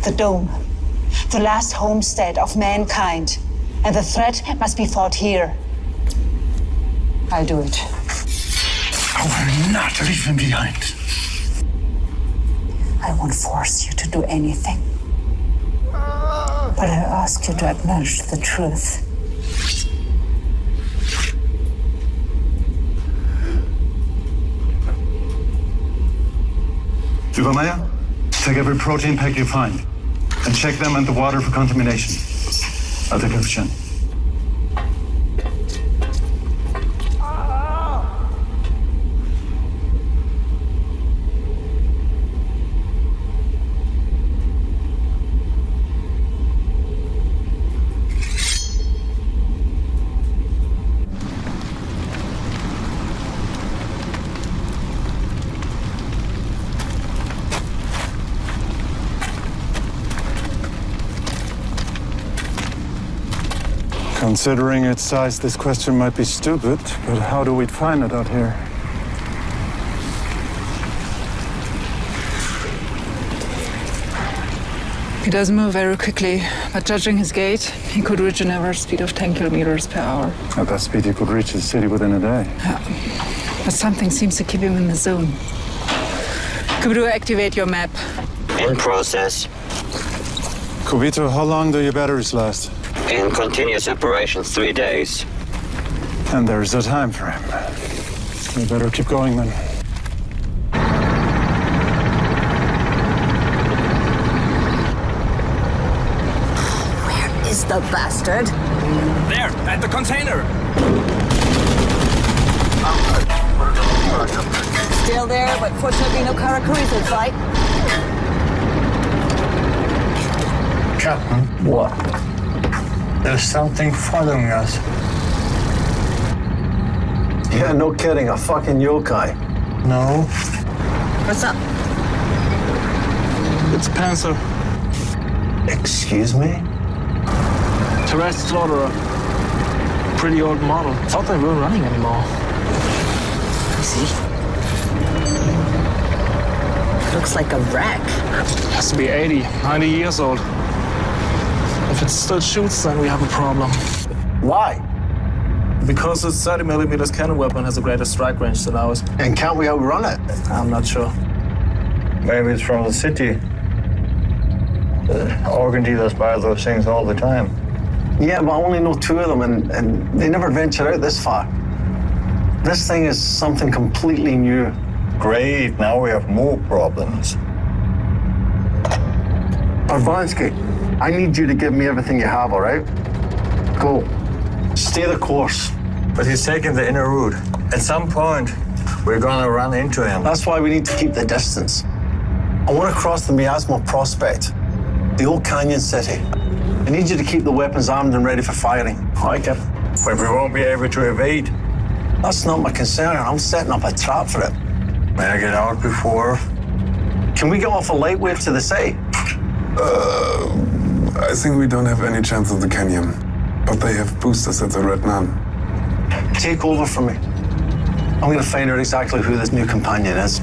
The dome. The last homestead of mankind. And the threat must be fought here. I'll do it. I will not leave him behind. I won't force you to do anything. But I ask you to acknowledge the truth. Übermeier, take every protein pack you find and check them and the water for contamination. I'll take care of Chen. Considering its size, this question might be stupid, but how do we find it out here? He doesn't move very quickly, but judging his gait, he could reach an average speed of 10 kilometers per hour. At that speed, he could reach the city within a day. Yeah. But something seems to keep him in the zone. Kubitu, activate your map. In process. Kubitu, how long do your batteries last? In continuous operation, 3 days. And there's a time frame. We better keep going then. Where is the bastard? There, at the container. Still there, but fortunately no Karakuris in sight. Captain, what? There's something following us. Yeah, no kidding. A fucking yokai. No. What's up? It's Panzer. Excuse me? Terrestrial slaughterer. Pretty old model. Thought they weren't running anymore. See? Looks like a wreck. Has to be 80, 90 years old. If it still shoots, then we have a problem. Why? Because its 30mm cannon weapon has a greater strike range than ours. And can't we outrun it? I'm not sure. Maybe it's from the city. Organ dealers buy those things all the time. Yeah, but I only know 2 of them, and they never venture out this far. This thing is something completely new. Great, now we have more problems. Arvansky, I need you to give me everything you have, all right? Go. Stay the course. But he's taking the inner route. At some point, we're gonna run into him. That's why we need to keep the distance. I want to cross the Miasma Prospect, the old canyon city. I need you to keep the weapons armed and ready for firing. Aye, Captain. But we won't be able to evade. That's not my concern. I'm setting up a trap for it. May I get out before? Can we get off a light wave to the city? I think we don't have any chance of the canyon. But they have boosters at the Red Nun. Take over from me. I'm going to find out exactly who this new companion is.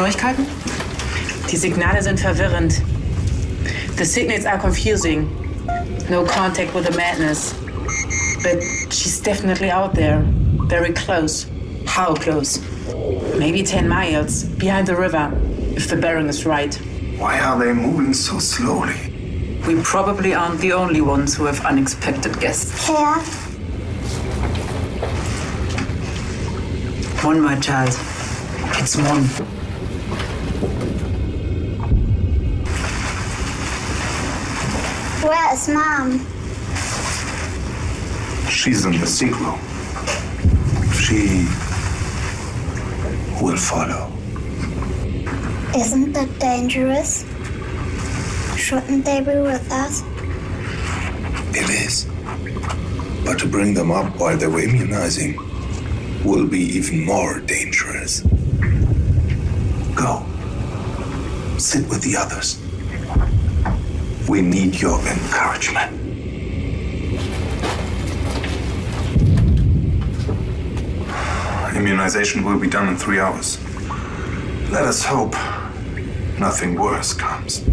Neuigkeiten? Die Signale sind verwirrend. The signals are confusing. No contact with the madness. But she's definitely out there. Very close. How close? Maybe 10 miles, behind the river, if the bearing is right. Why are they moving so slowly? We probably aren't the only ones who have unexpected guests. Here. One, my child. It's one. Where is Mom? She's in the sick room. She will follow. Isn't that dangerous? Shouldn't they be with us? It is. But to bring them up while they were immunizing will be even more dangerous. Go. Sit with the others. We need your encouragement. Immunization will be done in 3 hours. Let us hope nothing worse comes.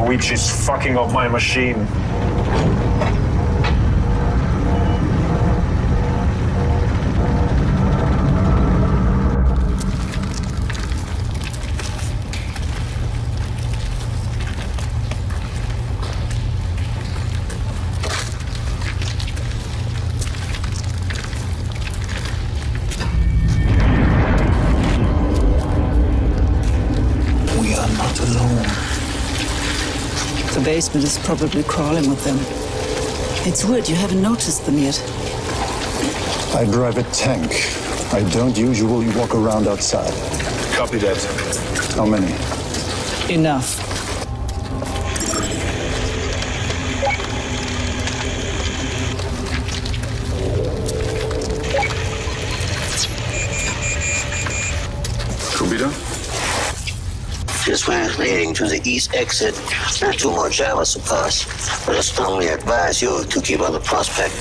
Which is fucking up my machine. alone. The basement is probably crawling with them. It's weird you haven't noticed them yet. I drive a tank. I don't usually walk around outside. Copy that. How many? Enough. Computer? This way is leading to the east exit. There are 2 more Javas to pass, but I strongly advise you to keep on the prospect.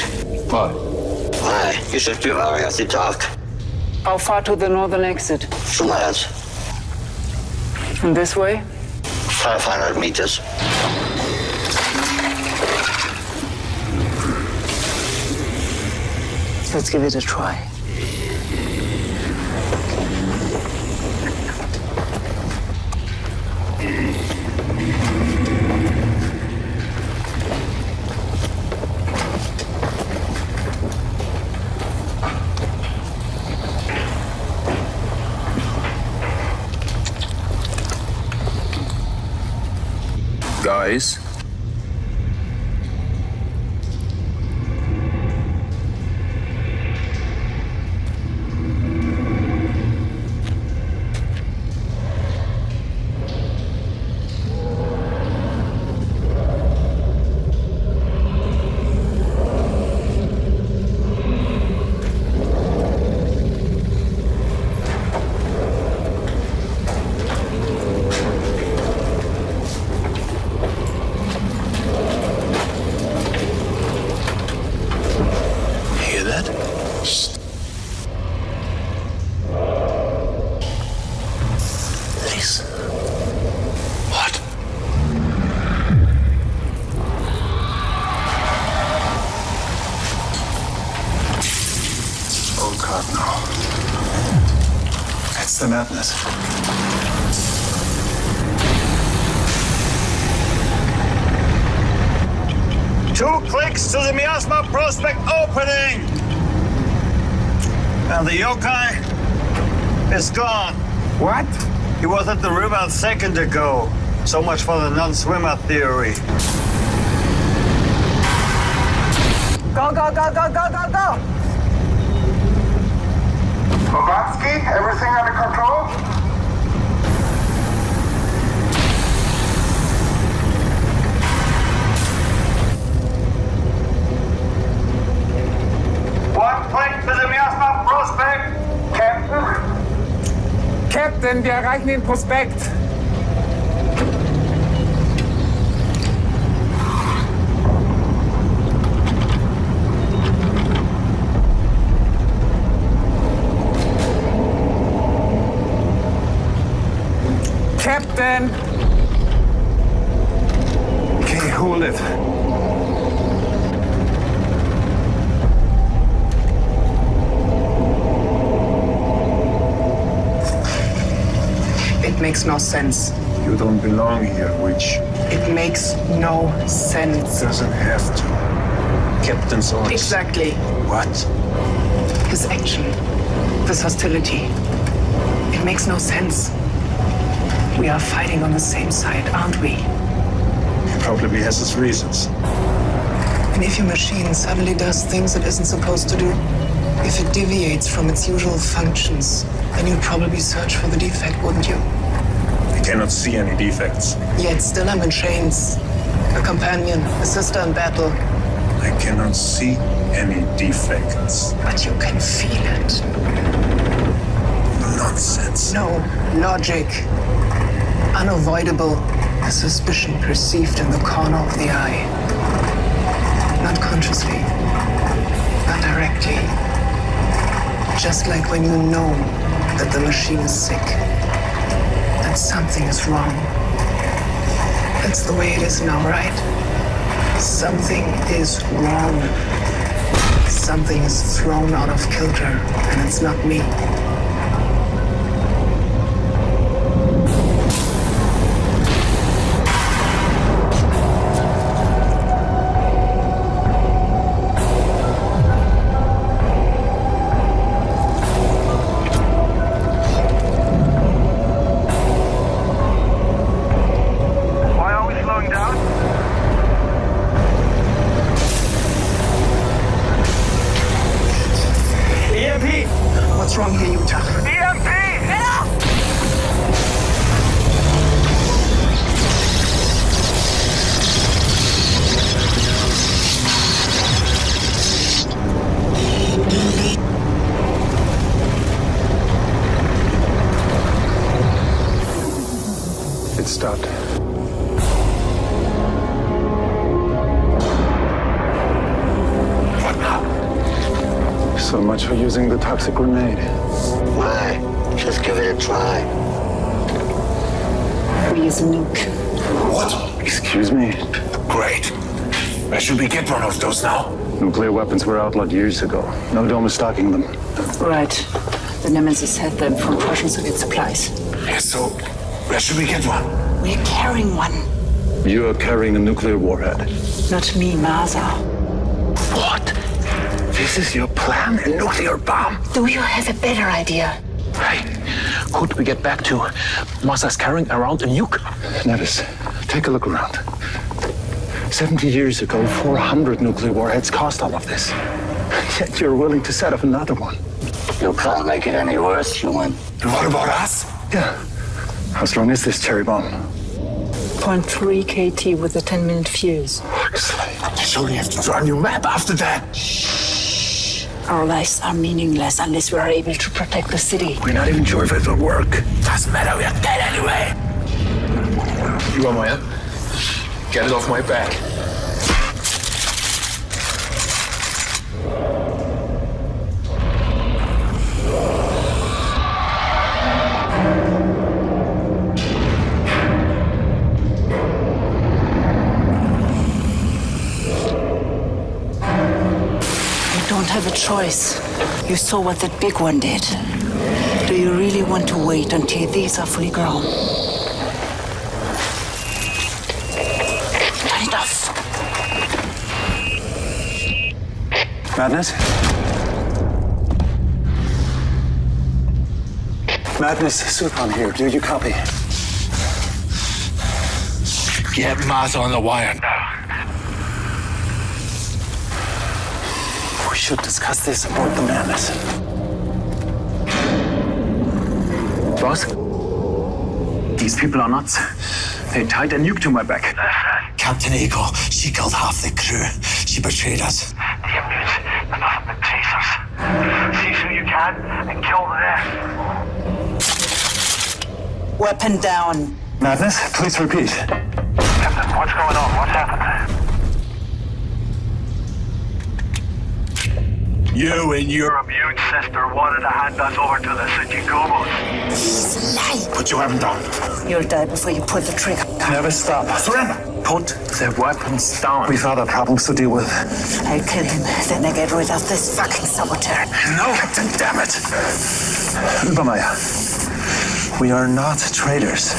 Why? Why? You should be wary of the dark. How far to the northern exit? 2 miles. And this way? 500 meters. Let's give it a try. Guys? The madness. 2 clicks to the Miasma Prospect opening! And the yokai is gone. What? He was at the river a second ago. So much for the non-swimmer theory. Go, go, go, go, go, go, go! Blavatsky, everything under control? One click to the Miasma Prospect, Captain. Captain, wir erreichen den Prospekt. Captain! Okay, hold it. It makes no sense. You don't belong here, witch. It makes no sense. Doesn't have to. Captain's orders. Exactly. What? His action. This hostility. It makes no sense. We are fighting on the same side, aren't we? He probably has his reasons. And if your machine suddenly does things it isn't supposed to do, if it deviates from its usual functions, then you'd probably search for the defect, wouldn't you? I cannot see any defects. Yet still I'm in chains. A companion, a sister in battle. I cannot see any defects. But you can feel it. Nonsense. No, logic. Unavoidable. A suspicion perceived in the corner of the eye. Not consciously, not directly. Just like when you know that the machine is sick, that something is wrong. That's the way it is now, right? Something is wrong. Something is thrown out of kilter, and it's not me. It stopped. What now? So much for using the toxic grenade. Why? Just give it a try. We use a nuke. What? Excuse me? Great. Where should we get one of those now? Nuclear weapons were outlawed years ago. No dome is stocking them. Right. The Nemesis had them from Russian Soviet supplies. Yes, so where should we get one? We're carrying one. You are carrying a nuclear warhead. Not me, Maza. What? This is your plan? A nuclear bomb? Do you have a better idea? Hey, could we get back to Masa's carrying around a nuke? Nevis, take a look around. 70 years ago, 400 nuclear warheads cost all of this. Yet you're willing to set up another one. You can't make it any worse, human. What about us? Yeah. How strong is this cherry bomb? 0.3 KT with a 10-minute fuse. Excellent. Surely have to draw a new map after that. Our lives are meaningless unless we are able to protect the city. We're not even sure if it'll work. Doesn't matter, we are dead anyway. You are Maya. Get it off my back. Have a choice. You saw what that big one did. Do you really want to wait until these are fully grown? Turn it off. Madness? Madness, Supan here. Do you copy? Get Masa on the wire now. We should discuss this aboard the Madness. Boss? These people are nuts. They tied a nuke to my back. Captain Eagle, she killed half the crew. She betrayed us. The immutes are nothing but chasers. Seize who you can and kill the rest. Weapon down. Madness, please repeat. Captain, what's going on? What happened? You and your immune sister wanted to hand us over to the Tsuchigomos. He's lying. But you haven't done. You'll die before you pull the trigger. Never stop. Surrender. Put the weapons down. We've other problems to deal with. I'll kill him, then I get rid of this fucking saboteur. No, Captain, damn it. Übermeier, we are not traitors.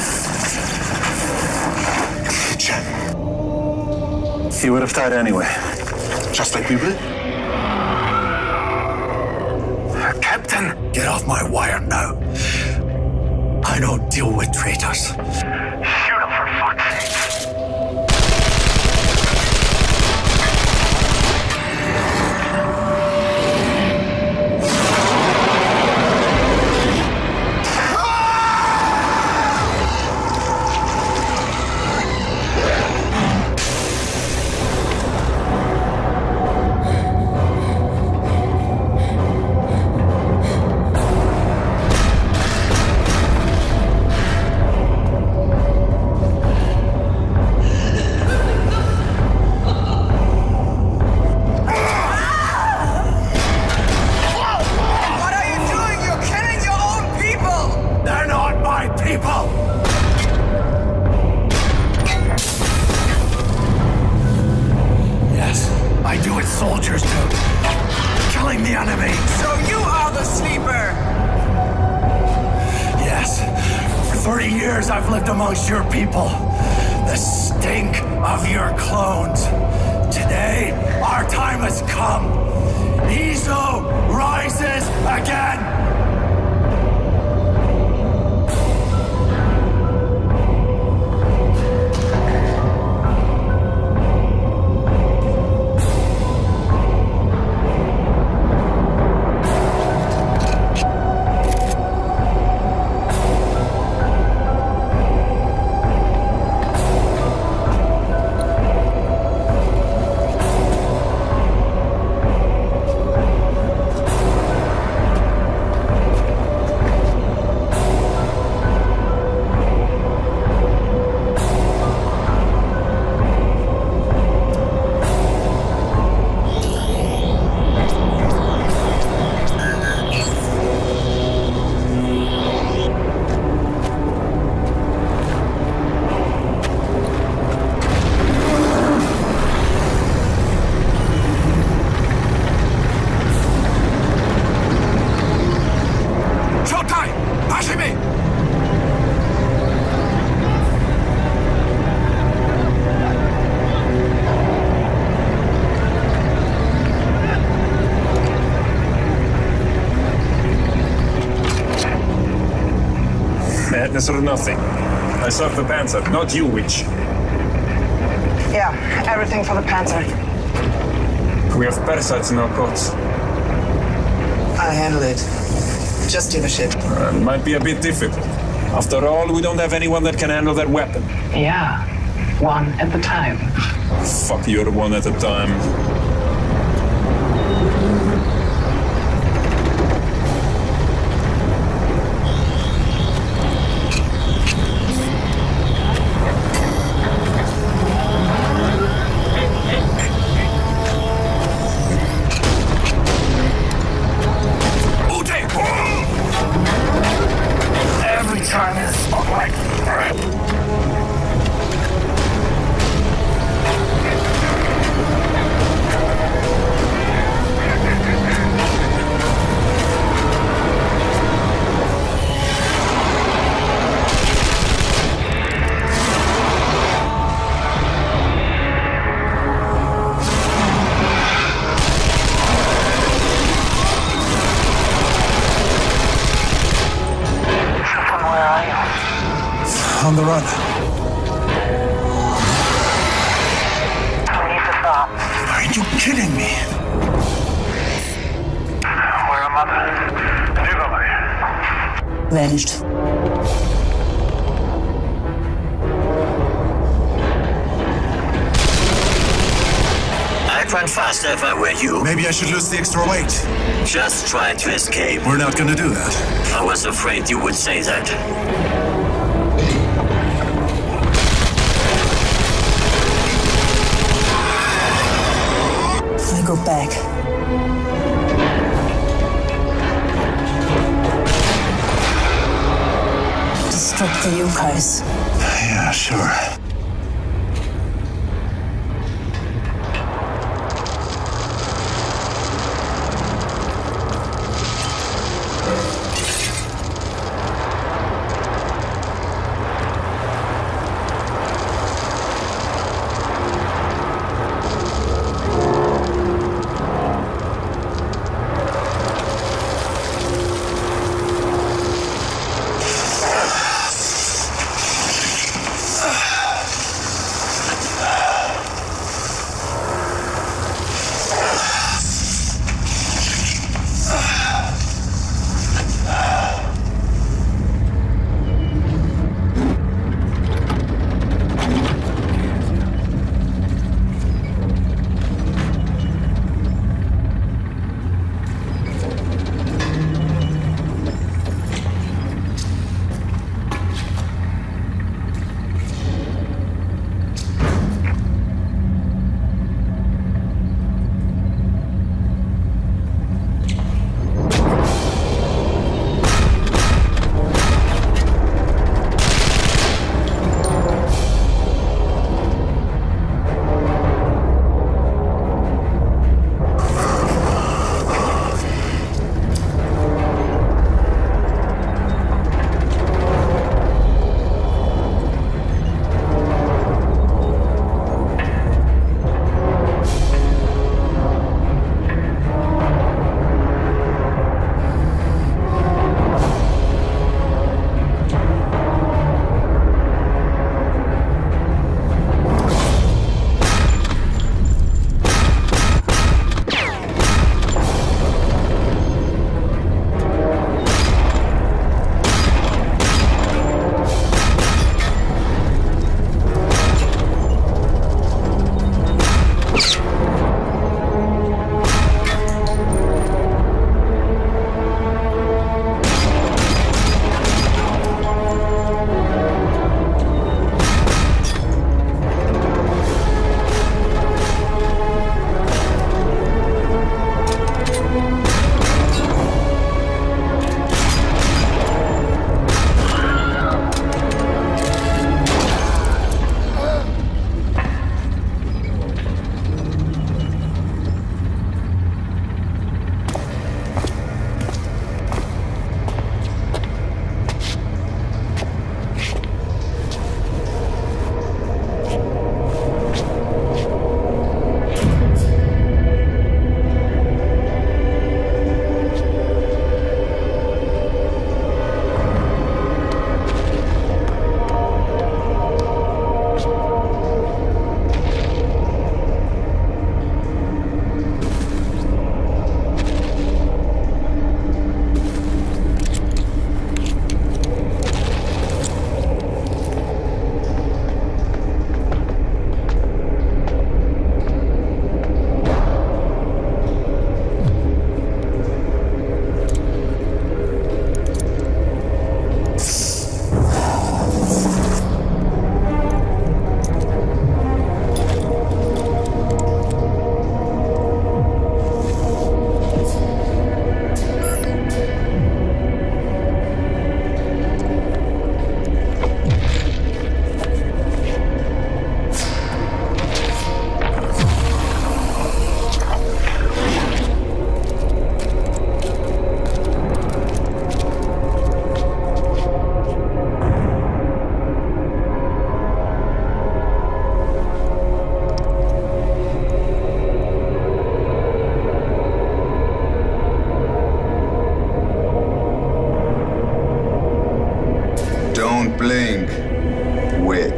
Chen. He would have died anyway. Just like we will? Captain, get off my wire now. I don't deal with traitors. Shoot him for fuck's sake. Soldiers do. Killing the enemy. So you are the sleeper? Yes. For 30 years I've lived amongst your people. The stink of your clones. Today, our time has come. Izo rises again. sickness or nothing. I serve the Panzer, not you, witch. Yeah, everything for the Panzer. We have parasites in our coats. I'll handle it. Just give a shit. Might be a bit difficult. After all, we don't have anyone that can handle that weapon. Yeah, one at a time. Fuck, you're one at a time. Every time is like bread. On the run. We need to stop. Are you kidding me? Where are Mother? Livermore. Vanished. I'd run faster if I were you. Maybe I should lose the extra weight. Just try to escape. We're not gonna do that. I was afraid you would say that. I go back. Destruct the yokais. Yeah, sure.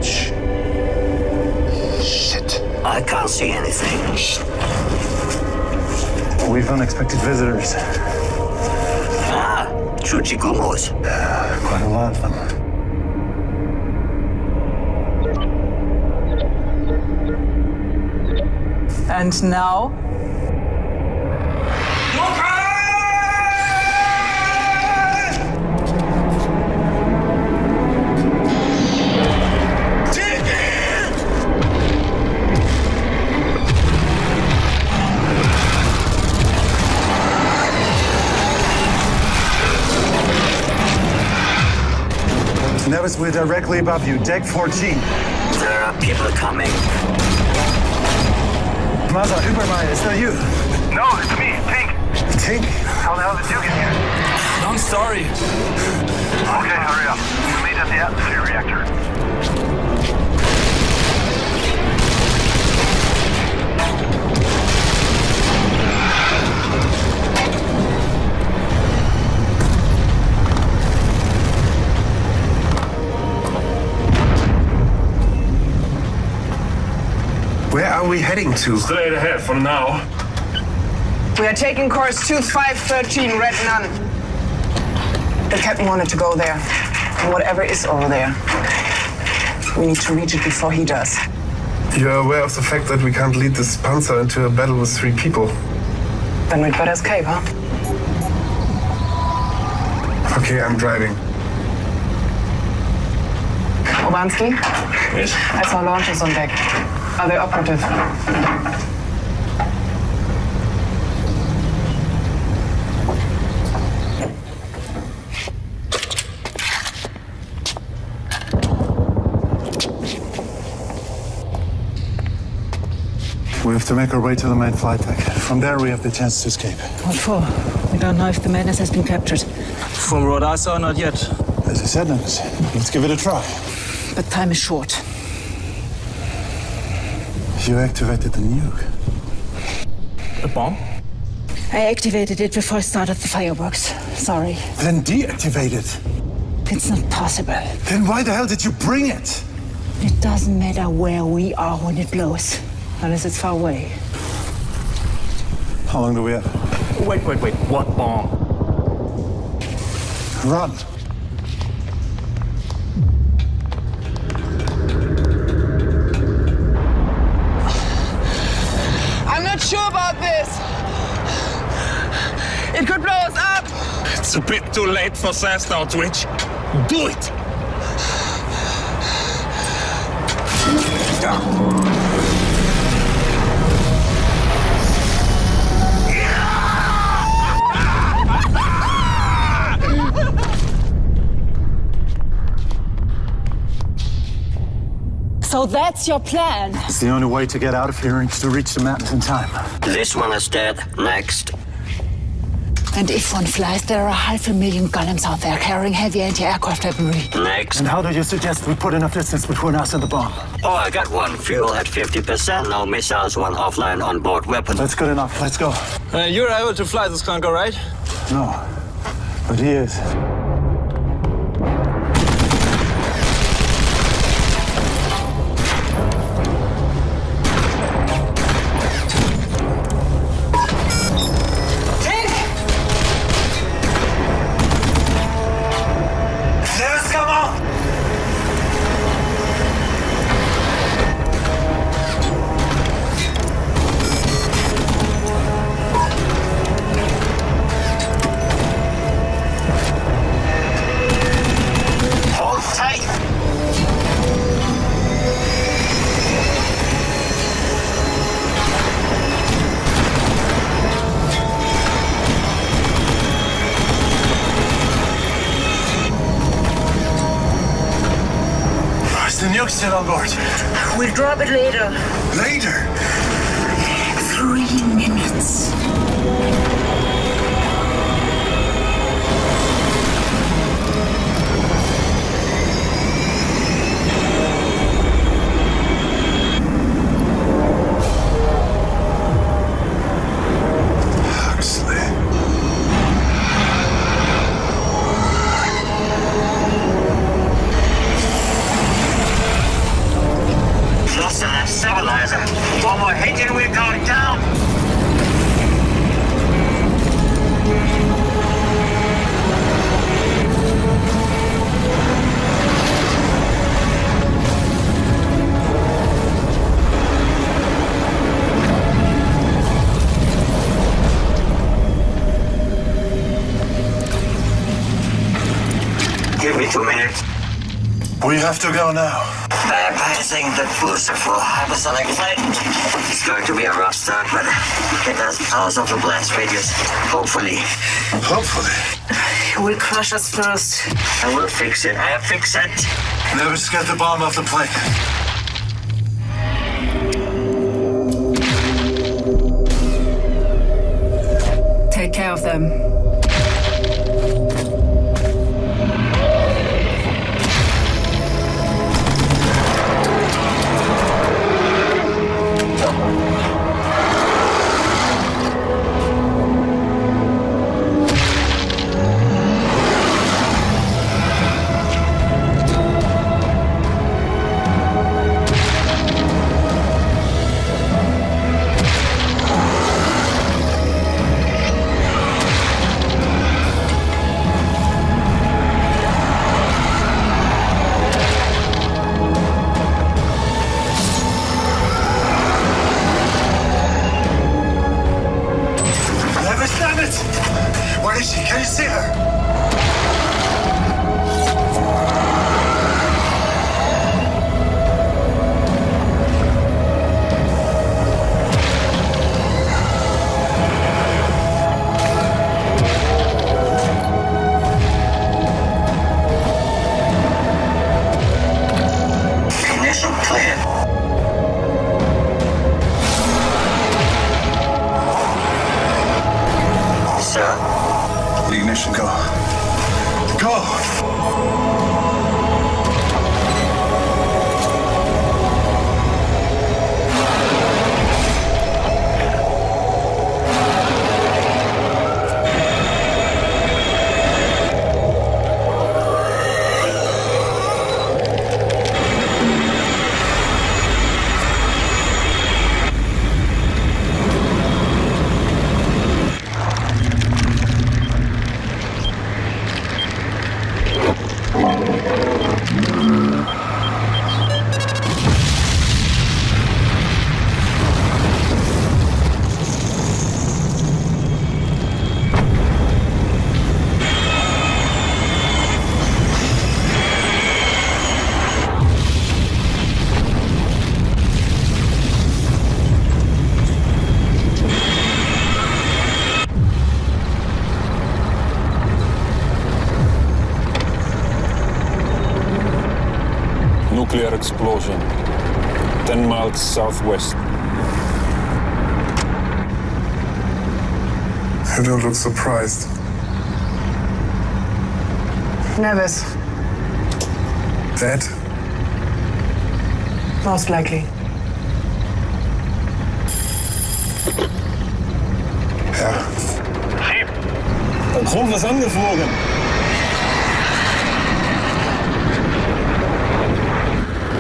Shh. Shit. I can't see anything. We've unexpected visitors. Ah, Chuchigumos. Quite a lot of them. And now? Nevis, we're directly above you, deck 14. There are people coming. Maza, Übermeier, is that you? No, it's me, Tink. Tink? How the hell did you get here? Long story. Okay, hurry up. We'll meet at the atmosphere reactor. Where are we heading to? Straight ahead for now. We are taking course 2513 Red Nun. The captain wanted to go there. And whatever is over there, we need to reach it before he does. You're aware of the fact that we can't lead this Panzer into a battle with 3 people. Then we'd better escape, huh? Okay, I'm driving. Obanski? Yes? I saw launches on deck. Are they operative? We have to make our way to the main flight deck. From there, we have the chance to escape. What for? We don't know if the madness has been captured. From what I saw, not yet. As I said, Nevis, let's give it a try. But time is short. You activated the nuke. A bomb? I activated it before I started the fireworks. Sorry. Then deactivate it. It's not possible. Then why the hell did you bring it? It doesn't matter where we are when it blows. Unless it's far away. How long do we have? Wait. What bomb? Run. I'm not sure about this. It could blow us up. It's a bit too late for sass now, Twitch. Do it! So that's your plan? It's the only way to get out of here and to reach the mountains in time. This one is dead. Next. And if one flies, there are 500,000 golems out there carrying heavy anti-aircraft weaponry. Next. And how do you suggest we put enough distance between us and the bomb? Oh, I got one. Fuel at 50%. No missiles, one offline onboard weapon. That's good enough. Let's go. You're able to fly this clunker, right? No, but he is. The nuke's still on board. We'll drop it later. Later? 3 minutes. stabilizer. One more hit and we're going down. Give me 2 minutes. We have to go now. Bypassing the booster for hypersonic flight. It's going to be a rough start, but it has powers of the blast radius. Hopefully. Hopefully. He will crush us first. I will fix it. I'll fix it. Never get the bomb off the plane. Take care of them. Where is she? Can you see her? Ignition clear. Sir? The ignition, go. Go! Nuclear explosion, 10 miles southwest. You don't look surprised. Nervous. Dead? Most likely. Ja. Chief! Da kommt was angeflogen.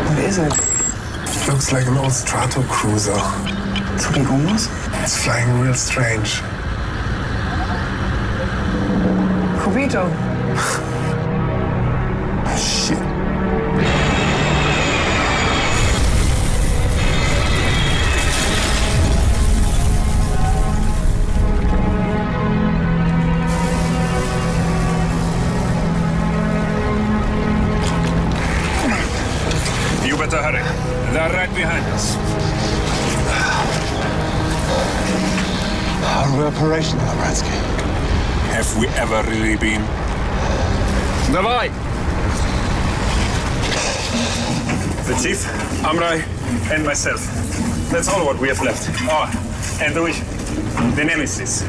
What is it? Looks like an old strato cruiser. Zugegungus? It's flying real strange. Cubito. Shit. You better hurry. They're right behind us. Are we operational, Abransky? Have we ever really been? Давай! The chief, Amrai, and myself. That's all what we have left. Oh, and the nemesis.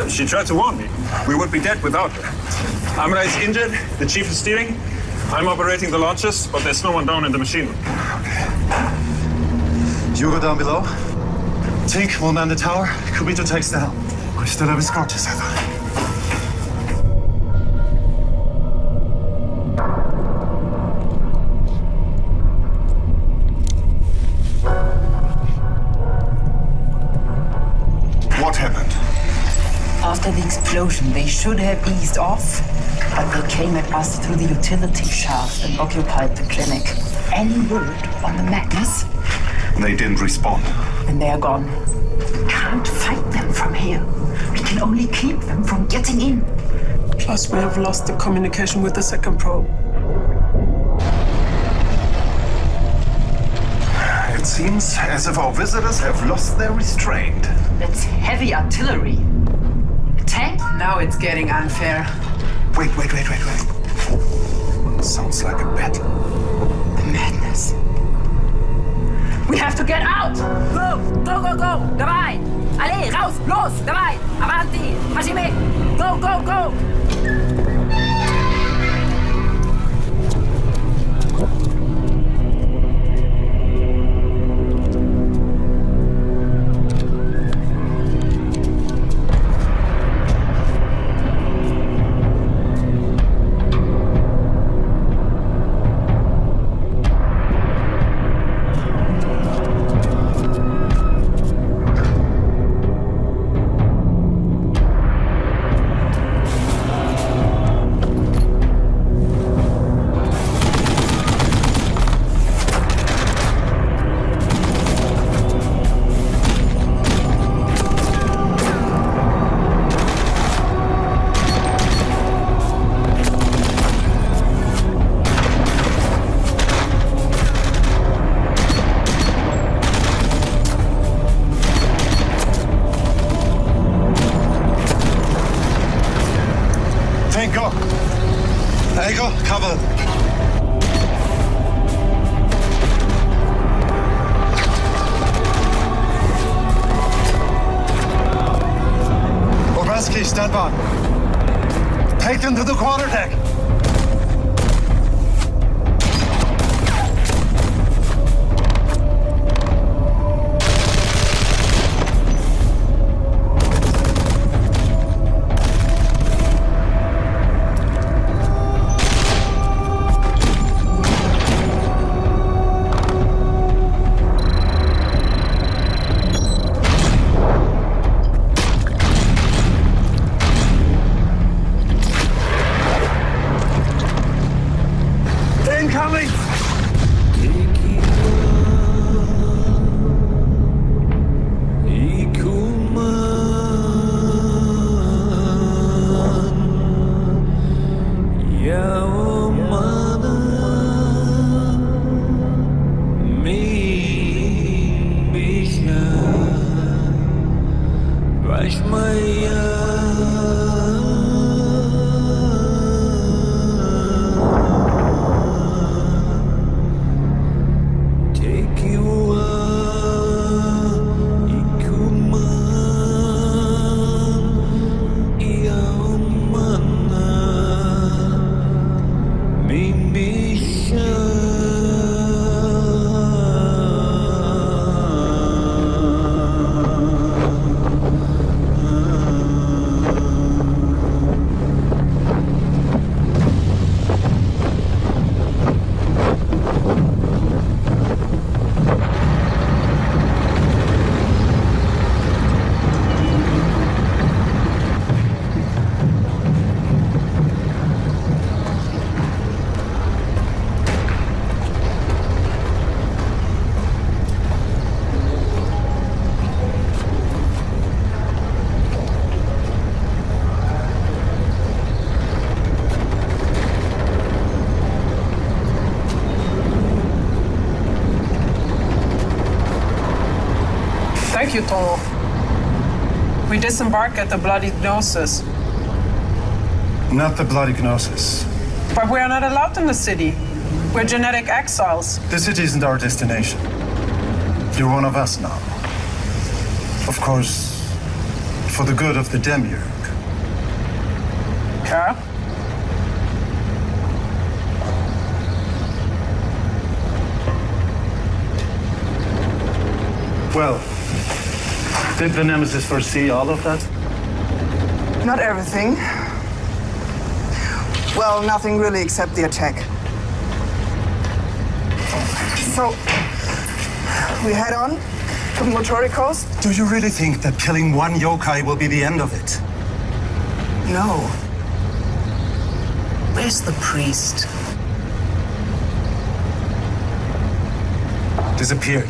She tried to warn me. We would be dead without her. Amrai is injured. The chief is steering. I'm operating the launches, but there's no one down in the machine room. You go down below. Tink will man the tower. Kubito takes the helm. We still have escorters, I thought. After the explosion, they should have eased off, but they came at us through the utility shaft and occupied the clinic. Any word on the madness? They didn't respond. Then they are gone. We can't fight them from here. We can only keep them from getting in. Plus, we have lost the communication with the second probe. It seems as if our visitors have lost their restraint. That's heavy artillery. A tank? Now it's getting unfair. Wait. Sounds like a battle. The madness. We have to get out! Go! Dabei! Allez, raus! Los! Dabei! Avanti! Facime! Go! Echo, cover. Obrowski, stand by. Take them to the quarterdeck. Thank you, Tomo. We disembark at the Bloody Gnosis. Not the Bloody Gnosis. But we are not allowed in the city. We're genetic exiles. The city isn't our destination. You're one of us now. Of course, for the good of the Demiurge. Yeah? Well, did the Nemesis foresee all of that? Not everything. Well, nothing really except the attack. So, we head on to Motori Coast? Do you really think that killing one yokai will be the end of it? No. Where's the priest? Disappeared.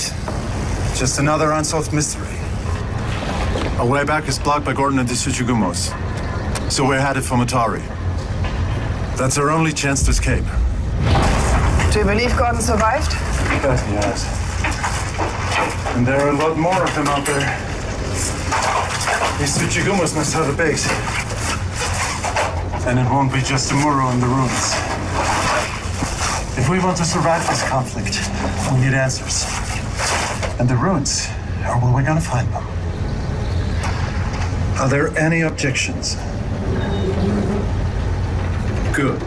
Just another unsolved mystery. Our way back is blocked by Gordon and the Tsuchigumos. So we're headed for Matari. That's our only chance to escape. Do you believe Gordon survived? Yes, he has. And there are a lot more of them out there. These Tsuchigumos must have a base. And it won't be just a Muro in the ruins. If we want to survive this conflict, we need answers. And the ruins are where we're gonna find them. Are there any objections? Good.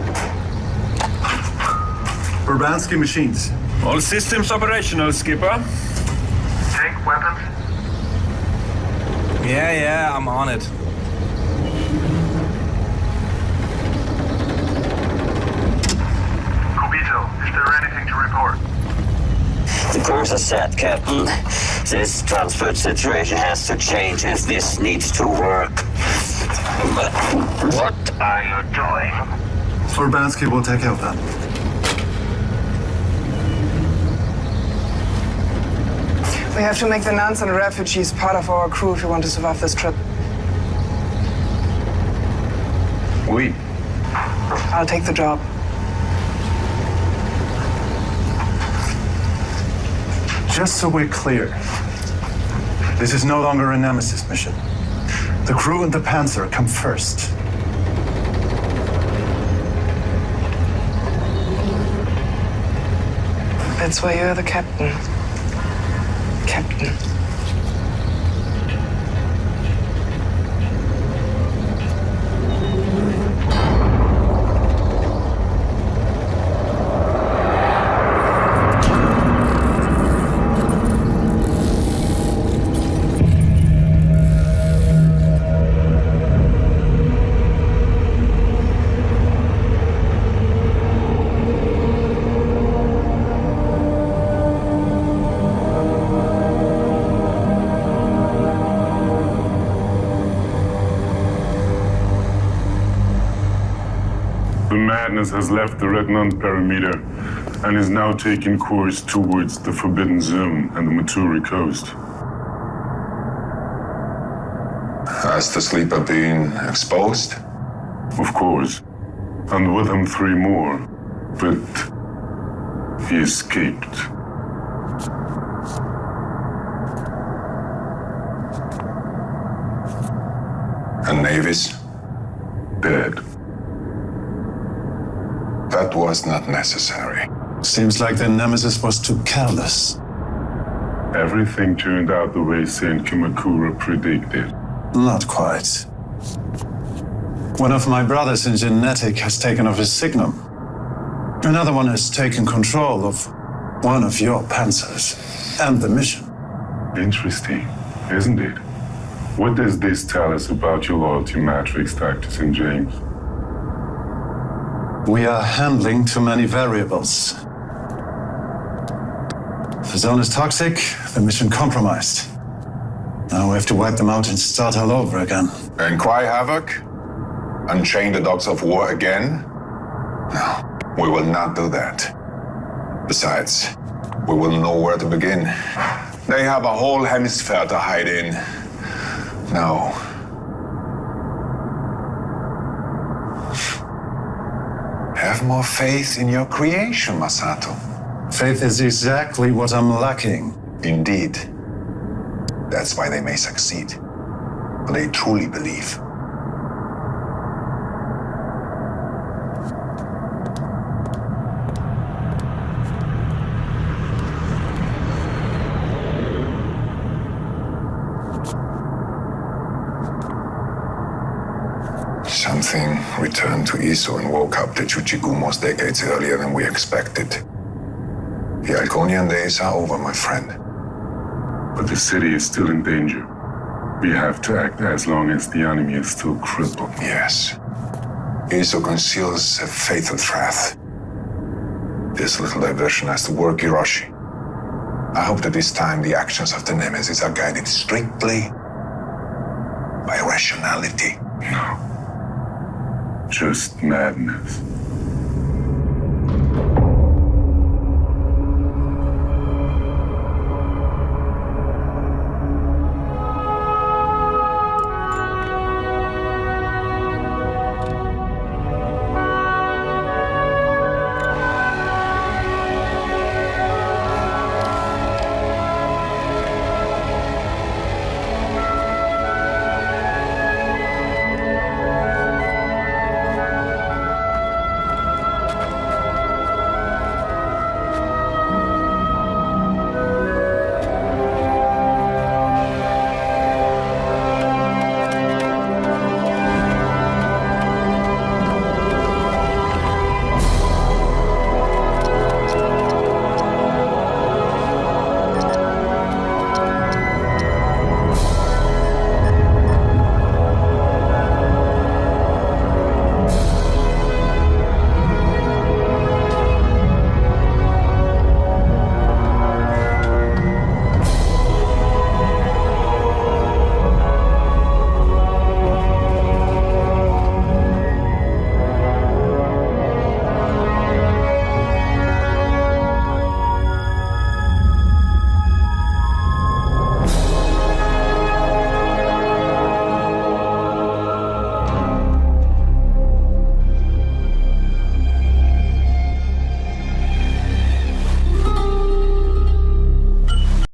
Urbanski machines. All systems operational, Skipper. Take weapons. Yeah, I'm on it. Is there anything to report? The course is set, Captain. This transport situation has to change if this needs to work. But what are you doing? Urbanski will take out that. We have to make the nuns and refugees part of our crew if we want to survive this trip. Oui. I'll take the job. Just so we're clear, this is no longer a Nemesis mission. The crew and the Panzer come first. That's why you're the captain. Captain. Madness has left the Red Nun perimeter and is now taking course towards the Forbidden Zone and the Maturi coast. Has the sleeper been exposed? Of course. And with him 3 more. But he escaped. And Navis? Dead. That was not necessary. Seems like the Nemesis was too careless. Everything turned out the way Saint Kimakura predicted. Not quite. One of my brothers in genetic has taken off his signum. Another one has taken control of one of your panzers and the mission. Interesting, isn't it? What does this tell us about your loyalty matrix, Dr. St. James? We are handling too many variables. The zone is toxic, the mission compromised. Now we have to wipe them out and start all over again. And cry havoc? Unchain the dogs of war again? No, we will not do that. Besides, we will know where to begin. They have a whole hemisphere to hide in. No. Have more faith in your creation, Masato. Faith is exactly what I'm lacking. Indeed. That's why they may succeed. But they truly believe. Something returned to Iso and woke up the Tsuchigumos decades earlier than we expected. The Alconian days are over, my friend. But the city is still in danger. We have to act as long as the enemy is still crippled. Yes. Iso conceals a fatal threat. This little diversion has to work, Hiroshi. I hope that this time the actions of the Nemesis are guided strictly by rationality. No. just madness.